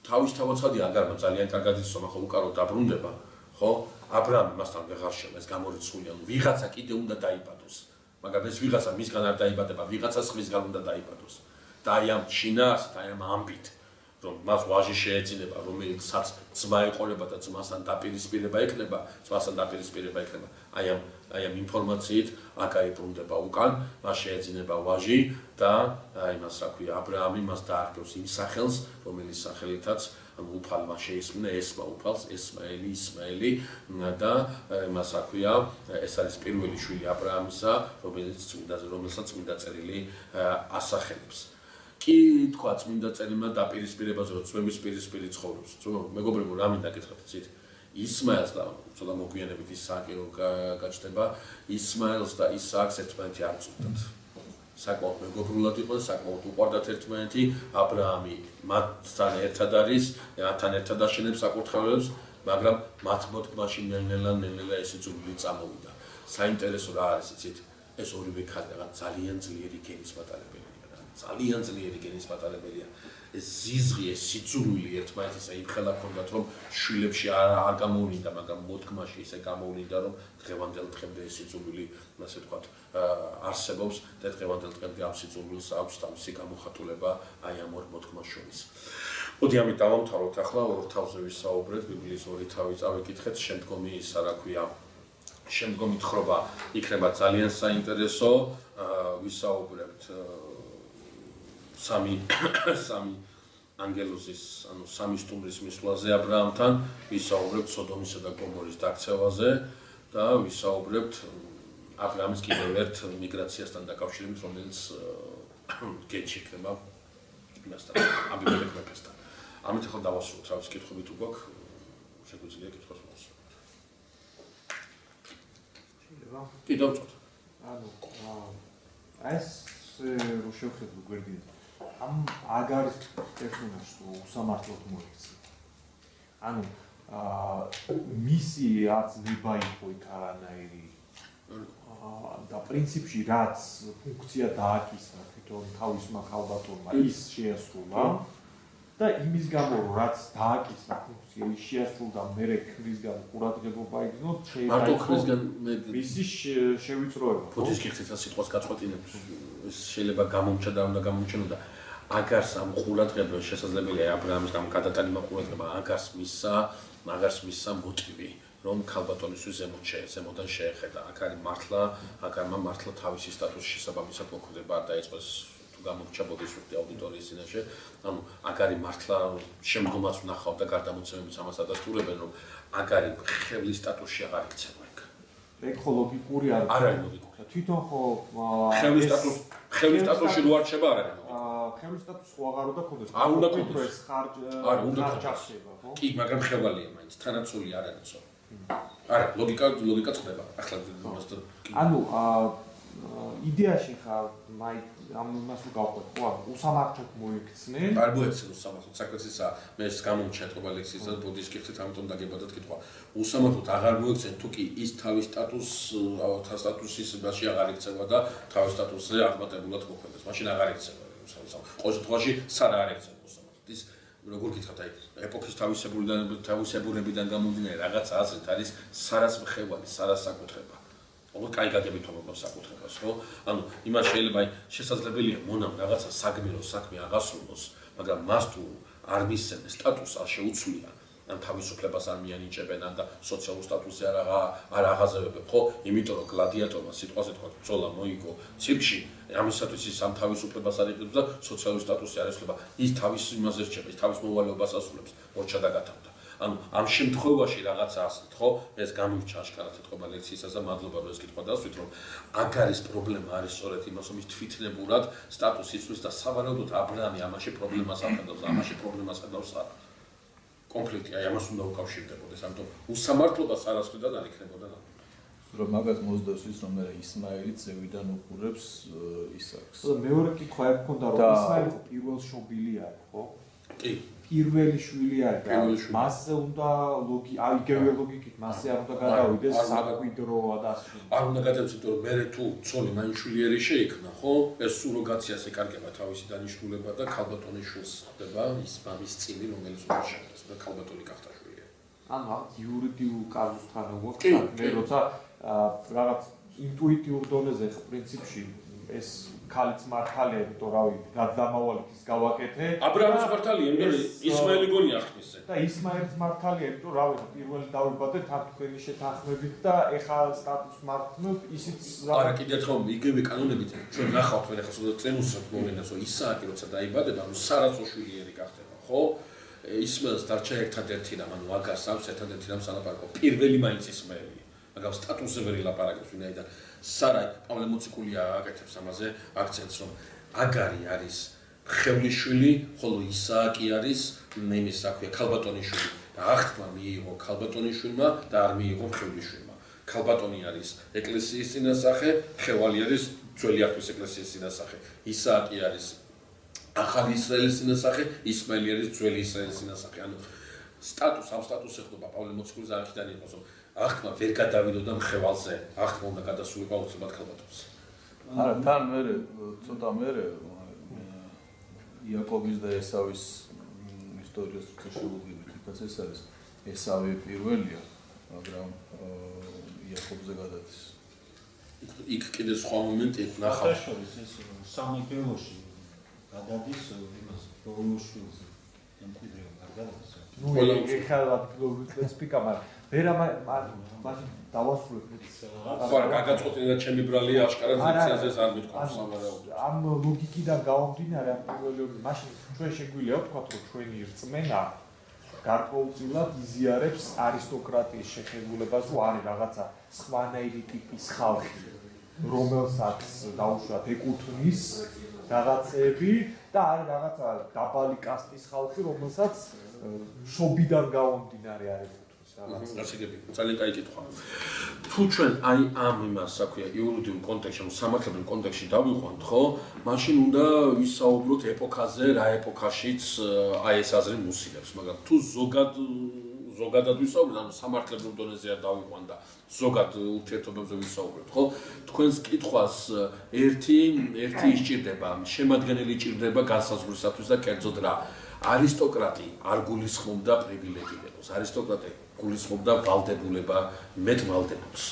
თავის თავაცხადია აგარმა ძალიან კარგად იცომა, ხო უკარო დაბრუნდება, ხო? აბრაამი მასთან ვეღარ შევა, ეს გამორიცხული, ანუ ვიღაცა კიდე უნდა დაიბადოს. მაგრამ ეს ვიღაცა მისგან არ დაიბადება, ვიღაცა სხვისგან უნდა დაიბადოს. და აი ამ შინაარსით, აი ამ ამბით, რომ მას ვაჟი შეეძინება, რომელსაც ძმა ეყოლება და ძმასთან დაპირისპირება ექნება, აი ამ ინფორმაციით აგარი ბრუნდება უკან, მას შეეძინება ვაჟი და აი მას რა ქვია, აბრაამი მას დაარქვევს იმ სახელს, რომელიც სახელითაც ანუ უფალი მას შეისმინა ესმა უფალს, ისმაელი და მას რა ქვია, ეს არის პირველი შვილი აბრაამისა, რომელსაც წმინდა წერილი ასახელებს. კი თქვა წმინდა წერილმა დაპირისპირებაზე, რომ ძმების პირისპირ ცხოვრობს. მეგობრებო, რა მინდა გითხრათ იცით? ისმაელს და ცოტა მოგვიანებით ისააკი რო გაჩნდება, ისმაელს და ისააკს ერთმანეთი არ წუნდათ. საკმაოდ მეგობრულად იყვნენ, საკმაოდ უყვარდათ ერთმანეთი, აბრაამი მათთან ერთად არის, მათთან ერთად აშენებს საკურთხეველებს, მაგრამ მათ მოდგმაში ნელ-ნელა ეს იძულებული წამოვიდა. საინტერესო რა არის იცით? ეს ორივე ქალი რაღაც ძალიან ძლიერი გენის მატარებელია. ძალიან ძლიერი გენის მატარებელია. ეს ზიზღი, ეს სიძულვილი ერთმანეთისა იმხელა ჰქონდათ, რომ შვილებში არ გამოვლინდა, მაგრამ მოდგმაში ისე გამოვლინდა, რომ დღევანდელ დღემდე ეს სიძულვილი, ასე ვთქვათ, არსებობს და დღევანდელ დღემდე ამ სიძულვილს აქვს თავისი გამოხატულება აი ამ ორ მოდგმას შორის. მოდი ამით დავამთავროთ ახლა ორ თავზე ვისაუბრეთ, ბიბლიის ორი თავი წავიკითხეთ, შემდგომი ისა რა ქვია, შემდგომი თხრობა იქნება ძალიან საინტერესო, ვისაუბრებთ სამი ანგელოზის, ანუ სამი სტუმრის მისვლაზე აბრაამთან, ვისაუბრებთ სოდომისა და გომორის დაქცევაზე და ვისაუბრებთ აბრაამის კიდევ ერთ მიგრაციასთან დაკავშირებით, რომელიც გენში იქნება იმასთან, აბიმელექ მეფესთან. ამით ახლა დავასრულოთ, რავის კითხვები თუ გვაქვს, შეგვიძლია კითხვას მოვასრულოთ. შეიძლება? კი, დავწოთ. ანუ ეს რო შევხედოთ გვერდით ამ აგარის პერსონაჟს უსამართლოდ მოიქცეთ. ანუ მისი რაც ნება იყო იქ არანაირი და პრინციპში რაც ფუნქცია დააკისრა თვითონ თავისმა ქალბატონმა ის შეასრულა და იმის გამო რაც დააკისრა ფუნქცია ის შეასრულა მერე ქმრის გამო ყურადღება იგნოთ მარტო ქმრისგან მე მისი შევიწროება ფოთის კითხვის სიტყვას გაწყვეტინებ ეს შეიძლება გამომჩა და უნდა გამომჩნოდა აგარს ამ ყურადღებას შესაძლებელია აბრაამის გამო გადატანება ყურადღება აგარს მისცა მოტივი რომ ქალბატონისთვის ზემოდან შეეხედა აქ არის აგარმა მართლა თავისი სტატუსის შესაბამისად მოქმედება არ დაიწყოს თუ გამორჩა ბოდიშვილის აუდიტორიის წინაშე ანუ აგარი მართლა შემდგომაც ვნახავ და გარდამოცემებიც ამას ადასტურებენ რომ აგარი ხევლის სტატუსში აღარ იქცევა იქ ხო ლოგიკური არ არის ლოგიკური თვითონ ხო ხევლის სტატუსში რო არჩება არ არის ხევლის სტატუსი ხო აღარ უნდა ქონდეს არ უნდა ქონდეს ეს ხარჯახება ხო კი მაგრამ ხევალია მაინც თანაცული არ არისო არა ლოგიკა წდება ახლა ანუ იდეაში ხა ამ იმას გავყვეთ ხო უსამართლოდ მოიქცნენ არ მოეცენ უსამართლოდ საქმეა მე ეს გამომჩა ეთქობა ლექსისა და ბოდის კითხით ამიტომ დაგებადათ კითხვა უსამართლოდ აღარ მოეცენ თუ კი ის თავის სტატუსის ბაში აღარ იქცევა და თავის სტატუსზე აღმატებულად მოქმედებს მაშინ აღარ იქცევა ყოველ შემთხვევაში სარა არ იქცევა უსამართლოდ ის როგორ გითხრათ აი ეპოქის თავისებურებიდან გამომდინარე რაღაცა აზრით არის სარას მხევალი სარას საკუთრება ოღონდ კაი გაგებით თომობს საკუთრებას ხო ანუ იმას შეიძლება შესაძლებელია მონამ რაღაცა საგმირო საქმე აღასრულოს მაგრამ მას თუ არ მისცემენ სტატუსს არ შეუცვლია ან თავისუფლებას არ მიანიჭებენ ან და სოციალურ სტატუსზე არ აღაზევებენ ხო იმიტომ რომ გლადიატორმა სიტყვაზე თქვა ბრძოლა მოიგო ცირკში ამისათვის ის ამ თავისუფლებას არ იღებს და სოციალური სტატუსი არ ეცვლება ის თავის იმაზე რჩება ის თავის მოვალეობას ასრულებს მორჩა და გათავდა ანუ ამ შემთხვევაში რაღაცა ასეთ ხო ეს გამირჩა აშკარად ეთქობა ლექციისას და მადლობა რომ ეს კითხვა დასვით რომ აგარის პრობლემა არის სწორედ იმას რომ ის თვითნებურად სტატუსს იცვლის და სავარაუდოდ აბრაამი ამაში პრობლემას ახედავს ამაში პრობლემას ხედავს არა კონფლიქტი აი ამას უნდა უკავშირდებოდეს ამიტომ უსამართლობას არასდროს არ იქნებოდა რომ მაგას მოსდევს ის რომ ისმაილი ზევიდან უყურებს ისაკს მეორე კითხვა ეგ ქონდა რომ ისმაილი პირველ შობილი არის ხო კი პირველი შვილი არის და მასზე უნდა იგივე ლოგიკით მასზე არ უნდა გადავიდეს საკვიდროა და ასე არ უნდა გადავიდეს იმიტომ რომ მე თუ ცოლი მაინშულიერი შეიქმნა ხო ეს სუროგაციას ეკარგება თავისი დანიშნულება და ქალბატონის შვილს ხდება ის მამის წინი რომელიც უნდა შექმნას და ქალბატონი გახდა შვილი ანუ იურიდიულ კაზუსთან უყურებთ მე როცა რაღაც ინტუიტიურ დონეზე პრინციპში ეს ქალიც მართალია, იმიტომ რავი, გადამავალით ის გავაკეთე. აბრაამის მართალია, იმიტომ ისმაელი გონია ხმისზე. და ისმაელის მართალია, იმიტომ რავი, პირველი დავიბადე თარგმნის შეთანხმებით და ეხა სტატუს მართნობ, ისიც არა, კიდევ ხო, იგივე კანონებით ჩვენ ნახავთ მე ახლა სულ წენუსად მოვლენას, რომ ისააკი როცა დაიბადება, ანუ სარაცოშვილი გახდება, ხო? ისმაელს დარჩა ერთადერთი რამ, ანუ აგარს აქვს ერთადერთი რამ სალაპარაკო. პირველი მაინც ისმაელია. მაგრამ სტატუსზე ვერ ილაპარაკებს ვინაიდან სარა პავლე მოციქულია აკეთებს ამაზე აქცენტს რომ აგარი არის ხევლიშვილი, ხოლო ისააკი არის იმის საქმე ქალბატონიშვილი და აღთქმა მიიღო ქალბატონიშვილმა და არ მიიღო ხევლიშვილმა. ქალბატონი არის ეკლესიის წინასახე, ხევალი არის ძველი აღთქმის ეკლესიის წინასახე. ისააკი არის ახალი ისრაელის წინასახე, ისმაელი არის ძველი ისრაელის წინასახე. ანუ ამ სტატუსზე ხდება პავლე მოციქულის არქიდან იყოს რომ აღთქმა ვერ გადავიდოდა მხევალზე, აღთქმა უნდა გადასულიყო აუცილებლად ქალბატონს. არა, თან მერე ცოტა მერე იაკობის და ესავის ისტორიას შევუღებით, იქაც ეს არის ესავი პირველია, მაგრამ იაკობზე გადადის. იქ კიდე სხვა მომენტი ნახავ. ეს სამეფოში გადადის იმას ბოლოშვილზე. მკვიდრეა გადადის. ნუ ეხლა ფილოსოფიას პიკა მაგრამ ვერა მაშინ დავასრულებ ხო რა გადაწყვეტინა ჩემი ბრალია აშკარად ლექციაზე არ მithქვამს სავარაუდოდ ამ ლოგიკიდან გამომდინარე ამ პირველი მაშინ ჩვენ შეგვიძლია ვთქვათ რომ ჩვენი რწმენა გარკვეულწილად იზიარებს არისტოკრატიის შეხედულებას რომ არის რაღაცა სხვანაირი ტიპის ხალხი რომელსაც დაუშვათ ეკუთვნის რაღაცები და არის რაღაცა დაბალი კასტის ხალხი რომელსაც შობიდან გამომდინარე არის გასაგები, ძალიან კაი კითხვა. თუ ჩვენ აი ამ იმას საქვია იურიდიულ კონტექსტში, სამართლებრივ კონტექსტში დავიყვანთ, ხო? მაშინ უნდა ვისაუბროთ ეპოქაზე, რა ეპოქაშიც აი ეს აზრი მუსილებს, მაგრამ თუ ზოგადად ვისაუბროთ, ანუ სამართლებრივ დონეზე არ დავიყვან და ზოგად ურთიერთობებზე ვისაუბროთ, ხო? თქვენს კითხვას ერთი ისჭირდება, შემადგენელი ჭირდება განსაზღვრისათვის და კერძოდ რა. არისტოკრატი არ გულისხმობდა პრივილეგირებას, არისტოკრატი გულისხმობდა ვალდებულება მეტ ვალდებულს.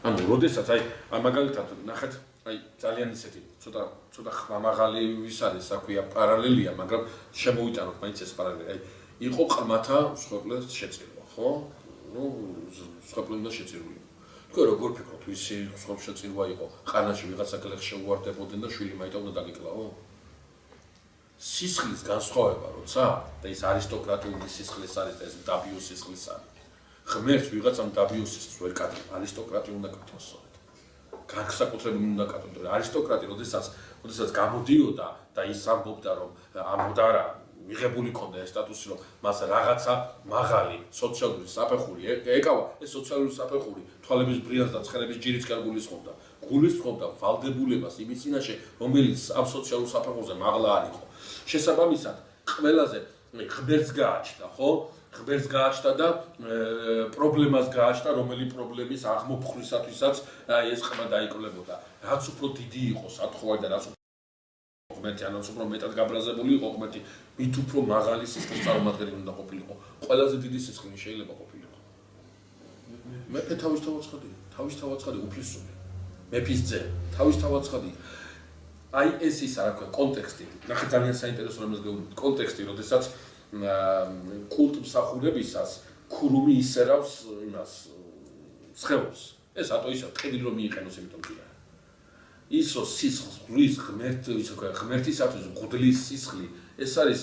ანუ როდესაც აი მაგალითად ნახეთ აი ძალიან ისეთი ცოტა ხმამაღალი ვის არის საქვია პარალელია, მაგრამ შემოვიტანოთ მაინც ეს პარალელი. აი იყო ყრმათა მსხვერპლებს შეწირვა, ხო? ნუ მსხვერპლები შეწირული. თქვენ როგორ ფიქრობთ, ვისი მსხვერპლ შეწირვა იყო? ყანაში ვიღაცა გლეხს შეუვარდებოდნენ და შვილი მაიტა უნდა დაგიკლაო? სისხლის განსხვავება როცა და ის არისტოკრატიული სისხლის არის და ეს დაბიოს სისხლის არის. ღმერთს ვიღაცამ დაბიოს სისხლს ვერ კატოს, არისტოკრატი უნდა კატოს სწორედ. განსაკუთრებით უნდა კატოს, მაგრამ არისტოკრატი როდესაც გამოდიოდა და ის ამბობდა რომ ამბობდა რა მიღებული ქონდა ეს სტატუსი რომ მას რაღაცა მაღალი სოციალური საფეხური ეკავა, ეს სოციალური საფეხური თვალების ბრიალს და ცხენების ჯირისკენ გულისხმობდა ვალდებულებას იმის წინაშე, რომელიც ამ სოციალურ საფეხურზე მაღლა არ იყო. შესაბამისად, ყველაზე ღმერთს გააჩნდა, ხო? ღმერთს გააჩნდა და პრობლემას გააჩნდა, რომელი პრობლემის აღმოფხვრისათვისაც ეს ხმა დაიკლებოდა. რაც უფრო დიდი იყო სათხოვარი და რაც ღმერთი ანაც უფრო მეტად გაბრაზებული იყო ღმერთი, მით უფრო მაღალი სისხლის წარმომადგენელი უნდა ყოფილიყო. ყველაზე დიდი სისხლი შეიძლება ყოფილიყო. მეფე თავისთავად უფლისწული. მეფის ძე თავისთავად ცხადია. აი ეს ის რა ქვია კონტექსტი. ნახე ძალიან საინტერესო რამეს გეუბნებით. კონტექსტი, როდესაც კულტმსახურებისას ქურუმი ისერავს იმას სხეულს. ეს ატო ისა ტყიდილი რომ მიიყენოს, იმიტომ კი არა. ისო სისხლს ღვრის ღმერთისათვის მღვდლის სისხლი, ეს არის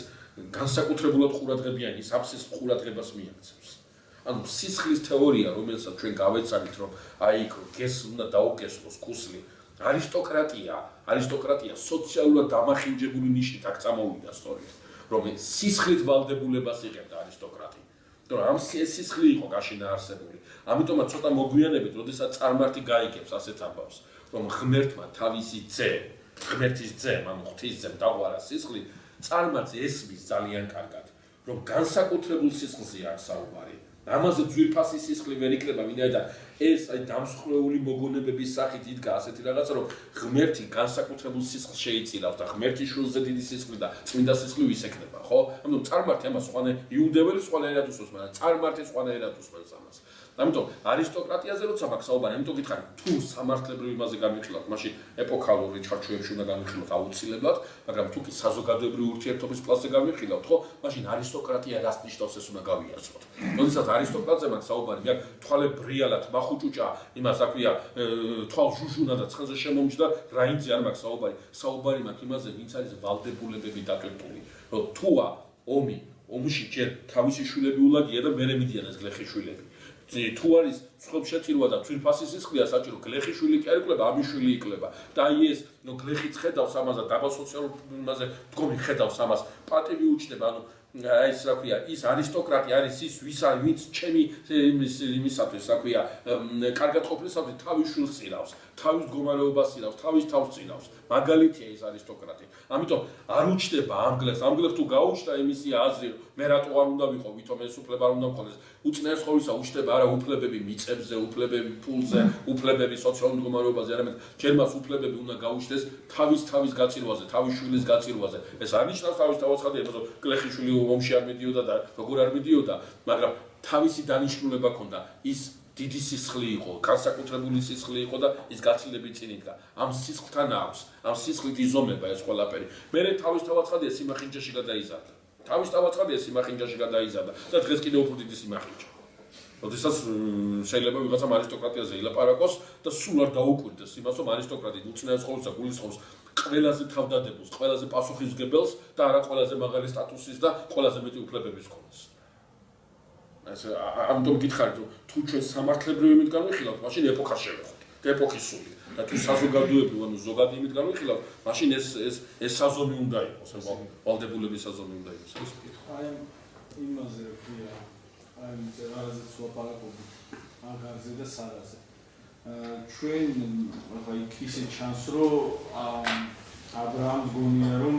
განსაკუთრებულად ყურადღებიანი, ის აბსის ყურადღებას მიაქცევს. ანუ სისხლის თეორია, რომელსაც ჩვენ გავეცადით, რომ აი გეს უნდა დაუგესოს ქუსლი, არისტოკრატია სოციალურად დამახინჯებული ნიშნით აქ წამოვიდა სწორედ, რომ სისხლით ვალდებულებას იღებდა არისტოკრატი. მაგრამ ამ სისხლი იყო გაშინა არსებული. ამიტომაც ცოტა მოგვიანებით, როდესაც წარმართი გაიგებს ასეთ ამბავს, რომ ღმერთმა თავისი ძე, ღმერთის ძე, ანუ ღვთისძემ დაღვარა სისხლი, წარმართს ესმის ძალიან კარგად, რომ განსაკუთრებულ სისხლზე აქვს საუბარი. ამაზე ძვირფასი სისხლი ვერ იქნება, ვინაიდან ეს აი დამსხვრეული მოგონებების სახით იდგა ასეთი რაღაცა, რომ ღმერთი განსაკუთრებულ სისხლს შეიწირავს და ღმერთის შვილზე დიდი სისხლი და წმინდა სისხლი ვის ექნება, ხო? ანუ წარმართი ამას იუდეველი სხვანაირად უსვენს, მაგრამ წარმართი სხვანაირად უსვენს ამას. ამიტომ არისტოკრატიაზე როცა მაქვს საუბარი, ამიტომ გითხარი, თუ სამართლებრივ იმაზე გამიხილავთ, მაშინ ეპოქალური ჩარჩოებში უნდა გამიხილოთ აუცილებლად, მაგრამ თუ კი საზოგადოებრივი ურთიერთობის პლანზე გამიხილავთ, ხო, მაშინ არისტოკრატია რას ნიშნავს ეს უნდა გავიაზროთ. როდესაც არისტოკრატზე მაქვს საუბარი, მაგ თვალე ბრიალად მახუჭუჭა, იმას აქვია, თვალ ჟუჟუნა და ცხენზე შემომჯდა, რაინცი არ მაქვს საუბარი. საუბარი მაქვს იმაზე, ვინც არის ვალდებულებები დატვირთული. რომ თუა ომში ჯერ თავისი შვილები ულაგია და მერე მიდიან ეს გლეხის შვილები. თუ არის მსხვერპლ შეწირვა და ძვირფასი სისხლია საჭირო, გლეხის შვილი კი არ იკლება, ამის შვილი იკლება. და აი ეს, გლეხიც ხედავს ამას და დაბალ სოციალურ იმაზე დგომი ხედავს ამას, პატივი უჩნდება, ანუ აი ეს რა ქვია, ის არისტოკრატი არის ის, ვინც ჩემი იმისათვის, რა ქვია, კარგად ყოფნისათვის თავის შვილს წირავს, თავის მდგომარეობას წირავს, თავის თავს წირავს. მაგალითია ის არისტოკრატი. ამიტომ არ უჩნდება ამ გლეხს თუ გაუჩნდა იმისი აზრი, მე რატო არ უნდა ვიყო, ვითომ ეს უფლება არ უნდა მქონდეს. უწინაეს ყოვლისა უჩნდება არა უფლებები მიწებზე, უფლებები ფულზე, უფლებები სოციალურ მდგომარეობაზე, არამედ ჯერ მას უფლებები უნდა გაუჩნდეს თავის გაწირვაზე, თავის შვილის გაწირვაზე. ეს არ ნიშნავს თავისთავად ცხადია, რომ გლეხის შვილი ომში არ მიდიოდა და როგორ არ მიდიოდა, მაგრამ თავისი დანიშნულება ჰქონდა. ის დიდი სისხლი იყო, განსაკუთრებული სისხლი იყო და ის გაცილებით წინ იდგა. ამ სისხლთან აქვს, ამ სისხლით იზომება ეს ყველაფერი. მერე თავისთავად ცხადია სიმახინჯეში გადაიზარდა. და დღეს კიდევ უფრო დიდი სიმახინჯე. როდესაც შეიძლება ვიღაცამ არისტოკრატიაზე ილაპარაკოს და სულ არ დაუკვირდეს იმას, რომ არისტოკრატი უწინაეს ყოვლისა გულისხმობს ყველაზე თავდადებულს, ყველაზე პასუხისმგებელს და არა ყველაზე მაღალი სტატუსის და ყველაზე მეტი უფლებების მქონეს. ამიტომ გითხარით, რომ თუ ჩვენ სამართლებრივ იმით განვიხილავთ, მაშინ ეპოქას შევეხოთ, ეპოქის სული. და თუ საზოგადოებრივ, ანუ ზოგადი იმით განვიხილავთ, მაშინ ეს საზომი უნდა იყოს, ვალდებულების საზომი უნდა იყოს. აი იმაზე ვქია, აი რაღაცას ვაპარაკობ აგარზე და სარაზე. ჩვენ აი ისე ჩანს, რომ აბრაამს გონია, რომ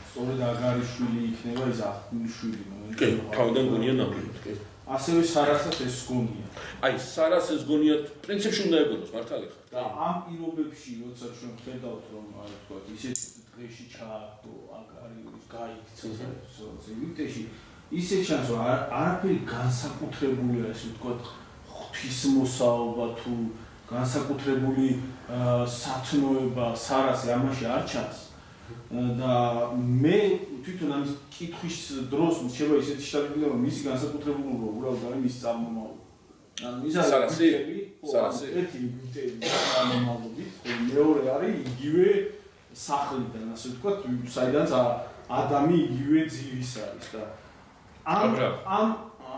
სწორედ აგარის შვილი იქნება ის ახულის შვილი მომენტში. კი, თავიდან გონია ნამდვილად, კი. ასევე სარასაც ეს გონია. აი, სარას ეს გონია პრინციპში უნდა ეგონოს, მართალი ხარ. და ამ პირობებში, როცა ჩვენ ხედავთ, რომ აი თქვა ისეთ დღეში ჩააგდო, აქ არის გაიქცა ზივიტეში. ისე ჩანს, რომ არაფერი განსაკუთრებული არის, ვთქვათ, ღვთისმოსაობა თუ განსაკუთრებული სათნოება სარასე ამაში არ ჩანს. და მე თვითონ ამის კითხვის დროს შეიძლება ისეთი შევიდგინე, რომ მისი განსაკუთრებულობა უბრალოდ არის მის წარმომავლობა. ანუ ის არის ერთი გვიტები წარმომავლობით, მეორე არის იგივე სახლიდან, ასე ვთქვათ, საიდანაც ადამი იგივე ძირის არის და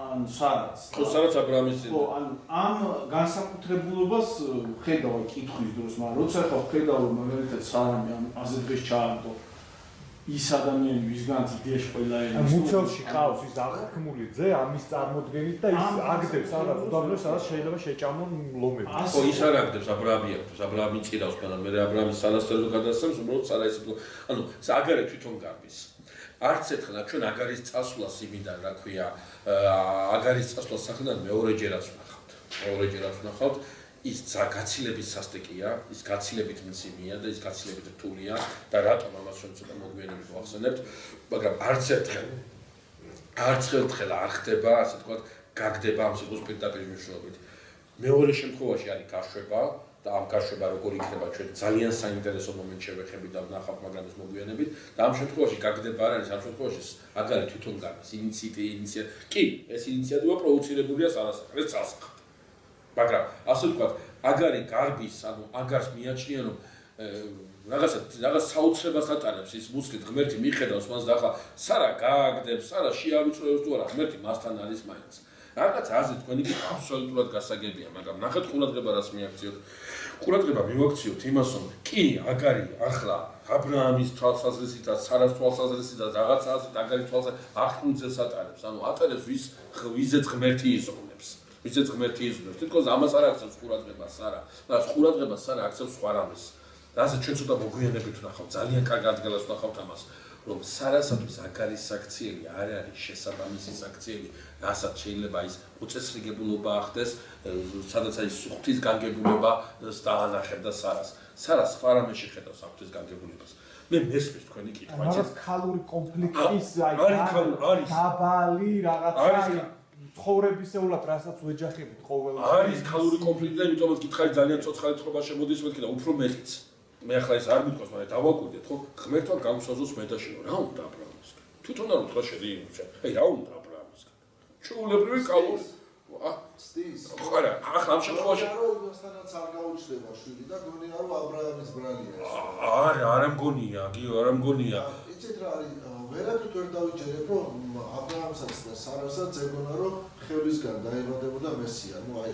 ამ სარაც აბრამის ხო, ანუ ამ განსაკუთრებულობას ხედავ კითხვის დროს, მაგრამ როცა ხო ხედავ რომ მაგალითად სარამი ამ აზე დღეს ჩააგდო ის ადამიანი ვისგანაც იდეაში ყველა ერის მუცელში ყავს ის აღქმული ძე ამის წარმოდგენით და ის აგდებს რაღაც უდაბნოს სადაც შეიძლება შეჭამონ ლომები. ხო, ის არ აგდებს, აბრაამი აგდებს, აბრაამი წირავს, მაგრამ მე აბრაამის სანასტერო გადასცემს, უბრალოდ სარა ისე ანუ აგარე თვითონ გარბის. არც ერთხელ ჩვენ აგარის წასვლას იმიდან რა ქვია აგარის წასვლას სახელად მეორეჯერაც ვნახავთ ის გაცილებით სასტიკია ის გაცილებით მძიმეა და ის გაცილებით რთულია და რატომ ამას ჩვენ ცოტა მოგვიანებით ვახსენებთ მაგრამ არც ერთხელ არ ხდება ასე ვთქვათ გაგდება ამ სიტყვის პირდაპირ მნიშვნელობით მეორე შემთხვევაში არის გაშვება და ამ გაშვება როგორ იქნება ჩვენ ძალიან საინტერესო მომენტ შევეხებით და ვნახავთ მაგრამ ეს მოგვიანებით და ამ შემთხვევაში გაგდება არ არის ამ შემთხვევაში აგარი თვითონ გადის ინიციატივა კი ეს ინიციატივა პროვოცირებულია სანასახარეს წასახად მაგრამ ასე ვთქვათ აგარი გარბის ანუ აგარს მიაჩნია რომ რაღაც საოცრებას ატარებს ის მუსკით ღმერთი მიხედავს მას და ახლა სარა გააგდებს სარა შეავიწროებს თუ არა ღმერთი მასთან არის მაინც რაღაც აზე თქვენი კი აბსოლუტურად გასაგებია მაგრამ ნახეთ ყურადღება რას მიაქციოთ ყურადღება მივაქციოთ იმას რომ კი აგარი ახლა აბრაამის თვალსაზრისითაც სარას თვალსაზრისითაც რაღაცა აზრით აგარის თვალსაზრისით აღქმულს ატარებს ანუ ატარებს ვიზეც ღმერთი იზრუნებს ვიზეც ღმერთი იზრუნებს თითქოს ამას არ აქცევს ყურადღებას არა და ყურადღებას არა აქცევს სხვა რამეს რაზე ჩვენ ცოტა მოგვიანებით ვნახავთ ძალიან კარგ ადგილას ვნახავთ ამას რომ სარასათვის აგარის საქციელი არ არის შესაბამისი საქციელი, რასაც შეიძლება ის უწესრიგებულობა ახდეს, სადაც არის ღვთის განგებულება დაანახებდა სარას. სარას სხვა რამე შეხედავს ღვთის განგებულებას. მე მესმის თქვენი კითხვა. მაგრამ ქალური კონფლიქტის დაბალი რაღაცა ცხოვრებისეულად რასაც ვეჯახებით ყოველ არის ქალური კონფლიქტი და იმიტომაც გითხარი ძალიან ცოცხალი თხრობა შემოდის მეთქი და უფრო მეტიც. მე ახლა ეს არ მითხოს, მაგრამ დავაკვირდეთ, ხო? ღმერთთან გამოსაზრდოს მეტაშინო. რა უნდა აბრაამისგან? თვითონ არ უთხრა შედი. აი, რა უნდა აბრაამისგან? ჩვეულებრივი კალური სტის. ხარა, ახლა ამ შემთხვევაში იმასთანაც არ გაუჩნდება შვილი და გონია რომ აბრაამის ბრალია. არ მგონია, გიო, არ მგონია. იცით რა არის, ვერაფრით ვერ დავიჯერებ, რომ აბრაამსაც და სარასაც ეგონა რომ ხევლისგან დაიბადებოდა მესია. ნუ აი,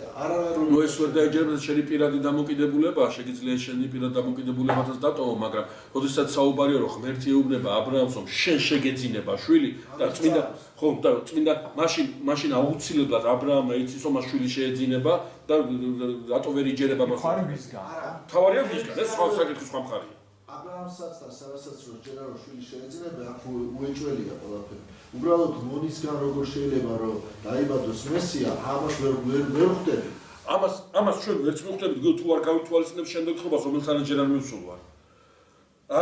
ნუ ეს ვერ დაიჯერებდა შენი პირადი დამოკიდებულება, შეგიძლია შენი პირადი დამოკიდებულებათაც დატოვო, მაგრამ როდესაც საუბარია რომ ღმერთი ეუბნება აბრაამს, რომ შენ შეგეძინება შვილი და წმინდა ხო და წმინდა მაშინ აუცილებლად აბრაამმა იცის რომ მას შვილი შეეძინება და რატო ვერ იჯერება მას? ხარი ვისგან? თავარია ვისგან, ეს სხვა საკითხი სხვა მხარეა. აბრაამსაც და სარასაც რო ჯერა რომ შვილი შეეძინება, აქ უეჭველია ყველაფერი. უბრალოდ მონისგან როგორ შეიძლება რომ დაიბადოს მესია, ამას ვერ ხვდები. ამას ჩვენ ვერც მივხვდებით, თუ არ გავითვალისწინებ შემდეგ ხობას, რომელთანაც ჯერ არ მივსულვარ.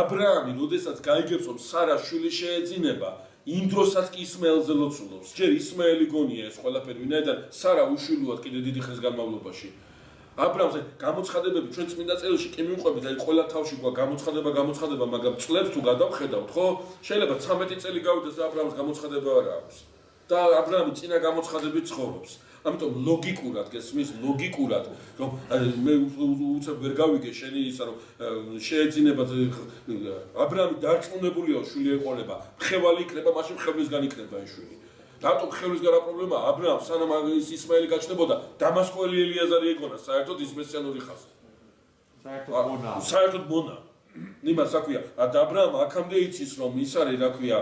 აბრაამი, როდესაც გაიგებს რომ სარა შვილი შეეძინება, იმ დროსაც კი ისმაელზე ლოცულობს. ჯერ ისმაელი გონია ეს ყველაფერი, ვინაიდან სარა უშვილოა კიდე დიდი ხნის განმავლობაში. აბრაამს გამოცხადებები ჩვენ წმინდა წერილში კი მივყვებით, აი ყველა თავში გვა გამოცხადება, მაგრამ წლებს თუ გადავხედავთ, ხო? შეიძლება 13 წელი გავიდეს და აბრაამს გამოცხადება არ აქვს. და აბრაამი წინა გამოცხადებით ცხოვრობს. ამიტომ ლოგიკურად გესმის, ლოგიკურად, რომ მე უცებ ვერ გავიგე შენი ისა რომ შეეძინება აბრაამი დარწმუნებულია შვილი ეყოლება, ხევალი იქნება, მაშინ ხევლისგან იქნება ეს შვილი. რატომ ხევლისგან რა პრობლემაა? აბრაამ სანამ ის ისმაელი გაჩნდებოდა, დამასკოელი ელიაზარი ეგონა, საერთოდ ის მესიანური ხაზი. საერთოდ მონა. იმას რა ქვია, და აბრაამ აქამდე იცის რომ ის არის რა ქვია,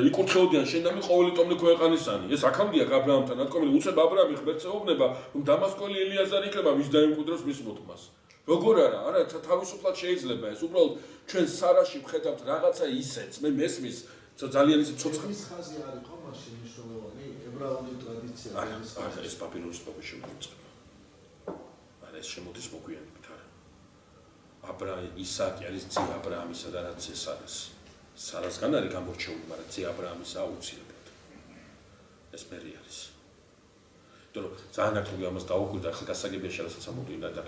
იკურთხეოდიან შენ და მე ყოველი ტომნი ქვეყანისანი. ეს აქამდეა აბრაამთან ნათქვამი, უცებ აბრაამი ღმერთს ეუბნება, რომ დამასკოელი ელიაზარი იქნება, ვის დაემკვიდროს მის მოთმას. როგორ არა, თავისუფლად შეიძლება ეს. უბრალოდ ჩვენ სარაში ვხედავთ რაღაცა ისეც, მე მესმის ძალიან ისე ცოცხალი ხაზი არის ხო მაშინ მნიშვნელოვანი ებრაული ტრადიცია არის ეს პაპირუსის პოპში შემოწება. არა ეს შემოდის მოგვიანებით არა. ისააკი არის ძე აბრაამისა და რაც ეს არის. სარასგან არის გამორჩეული, მაგრამ ძე აბრაამისა აუცილებლად. ეს მერი არის. იმიტომ რომ ძალიან აქტიური ამას დაუკვირდა, ახლა გასაგებია რასაც ამოვიდა და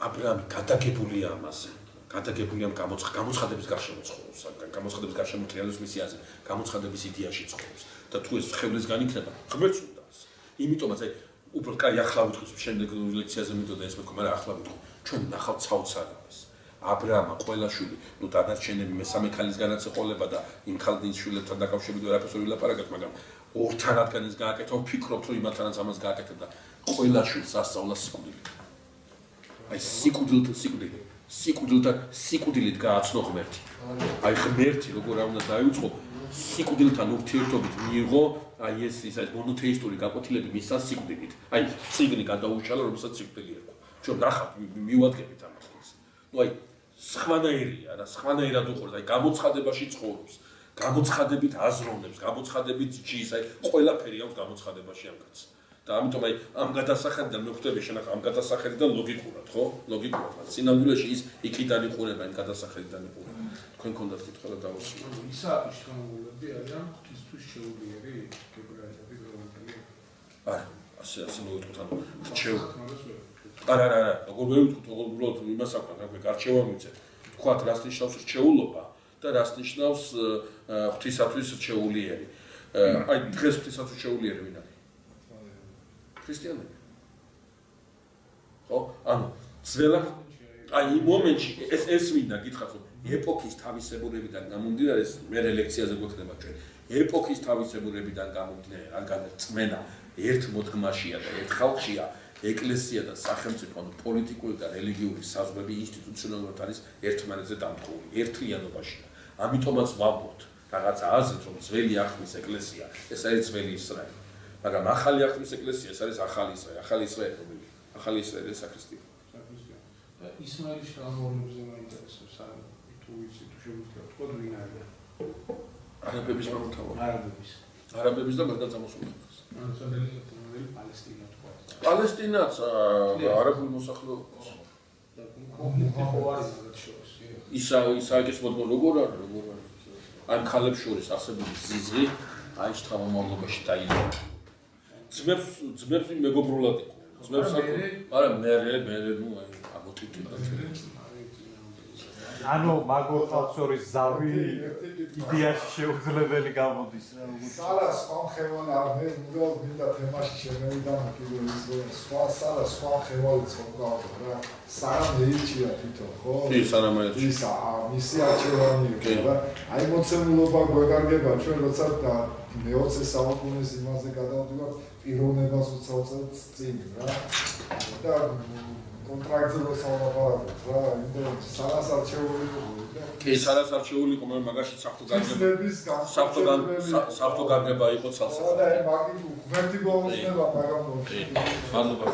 აბრაამი გადაგებულია ამაზე. გადაგებულია გამოცხადების გარშემო ცხოვრობს, გამოცხადების გარშემო რეალიზმის მისიაზე, გამოცხადების იდეაში ცხოვრობს და თუ ეს ხელისგან იქნება, ღმერთს უნდას. იმიტომაც აი უბრალოდ კაი ახლა ვიტყვი შემდეგ ლექციაზე მითოდა ეს მეთქო, მაგრამ ახლა ვიტყვი ჩვენ ნახავთ საოცარებას. აბრაამა ყველა შვილი, ნუ დანარჩენები მესამე ქალისგანაც ეყოლება და იმ ქალდის შვილებთან დაკავშირებით ვერაფერს ვერ ვილაპარაკებთ, მაგრამ ორთან რადგან ის გააკეთა, ვფიქრობთ რომ იმათანაც ამას გააკეთა და ყველა შვილს ასწავლა სიკვდილი. აი სიკვდილით გააცნო ღმერთი. აი ღმერთი როგორ არ უნდა დაიუწყო, სიკვდილთან ურთიერთობით მიიღო აი ეს მონოთეისტური გაკვეთილები მისცა სიკვდილით. აი წიგნი გადაუშალა, რომელსაც სიკვდილი ერქვა. ჩვენ ნახავთ, მივადგენთ ამას. ნუ აი სხვანაირია რა, სხვანაირად უყურებს, აი გამოცხადებაში ცხოვრობს, გამოცხადებით აზროვნებს, გამოცხადებით ჯის, აი ყველაფერი აქვს გამოცხადებაში ამ კაცს. და ამიტომ აი ამ გადასახედიდან მე ხვდები შენახა ამ გადასახედიდან ლოგიკურად, ხო? ლოგიკურად. სინამდვილეში ის იქიდან იყურება, იმ გადასახედიდან იყურება. თქვენ გქონდათ კითხვა და დავუსრულე. ისააკის შთამომავლები არიან ღვთისთვის შეულიერი ებრაელები რომელი? არა, ასე მოვიტყვით, ანუ რჩეულ. არა, როგორ ვერ ვიტყვით, უბრალოდ იმას აქვს, რა გარჩევა მიცეთ. თქვათ რას ნიშნავს რჩეულობა და რას ნიშნავს ღვთისათვის რჩეულიერი. აი დღეს ღვთისათვის რჩეულიერი ვინ არის? ქრისტიანები. ხო? ანუ ძველად აი იმ მომენტში ეს მინდა გითხრათ რომ ეპოქის თავისებურებიდან გამომდინარე მე ლექციაზე გვექნება ჩვენ ეპოქის თავისებურებიდან გამომდინარე რადგან წმენა ერთ მოდგმაშია და ერთ ხალხშია ეკლესია და სახელმწიფო ანუ პოლიტიკური და რელიგიური საზღვრები ინსტიტუციონალურად არის ერთმანეთზე დამტყრული ერთიანობაშია ამიტომაც ვამბობთ რაღაცა აზრით რომ ძველი აღთქმის ეკლესია ეს არის ძველი ისრაელი მაგრამ ახალი აღთქმის ეკლესია ეს არის ახალი ისრაელი რომელი ახალი ისრაელი საქრისტიანო ისმაილის შთამომავლებზე მაინტერესებს ან თუ ვიცი თუ შეგვიძლია თქვა ვინ არის არაბების მამთავარი არაბების და გარდაცამოსულების ანუ სადელია პალესტინა თქვა პალესტინაც არაბული მოსახლეობის და კონფლიქტი ხო არის მათ შორის ისააკის მოდგმა როგორ არის ამ ქალებს შორის არსებული ზიზღი აი შთამომავლობაში დაიწყო ძმებს მეგობრულად იყო ძმებს არა მე ნუ აი ანუ მაგო ხალხს შორის ზავი იდეაში შეუძლებელი გამოდის რა უბრალოდ სარას ხმხევან არ მე უბრალოდ მინდა თემაში შემევიდან პირველ ის რომ სხვა ხმხევანიც მოყავდა რა სარა მეიჩია თვითონ ხო კი სარა მეიჩია ის მისი არჩევანი იყო აი მოცემულობა გვეგარგება ჩვენ როცა და მე-20 საუკუნის იმაზე გადავდივართ პიროვნებას უცავთ წინ რა და კონტრაქტზე მოსავლაპარაკეთ რა, იმიტომ სარას არჩეული იყო. კი, სარას არჩეული იყო, მაგრამ მაგაში საფრთხო გაგება იყო ცალსახად. და აი მაგით ღმერთი გვაუძნება, მაგრამ მადლობა.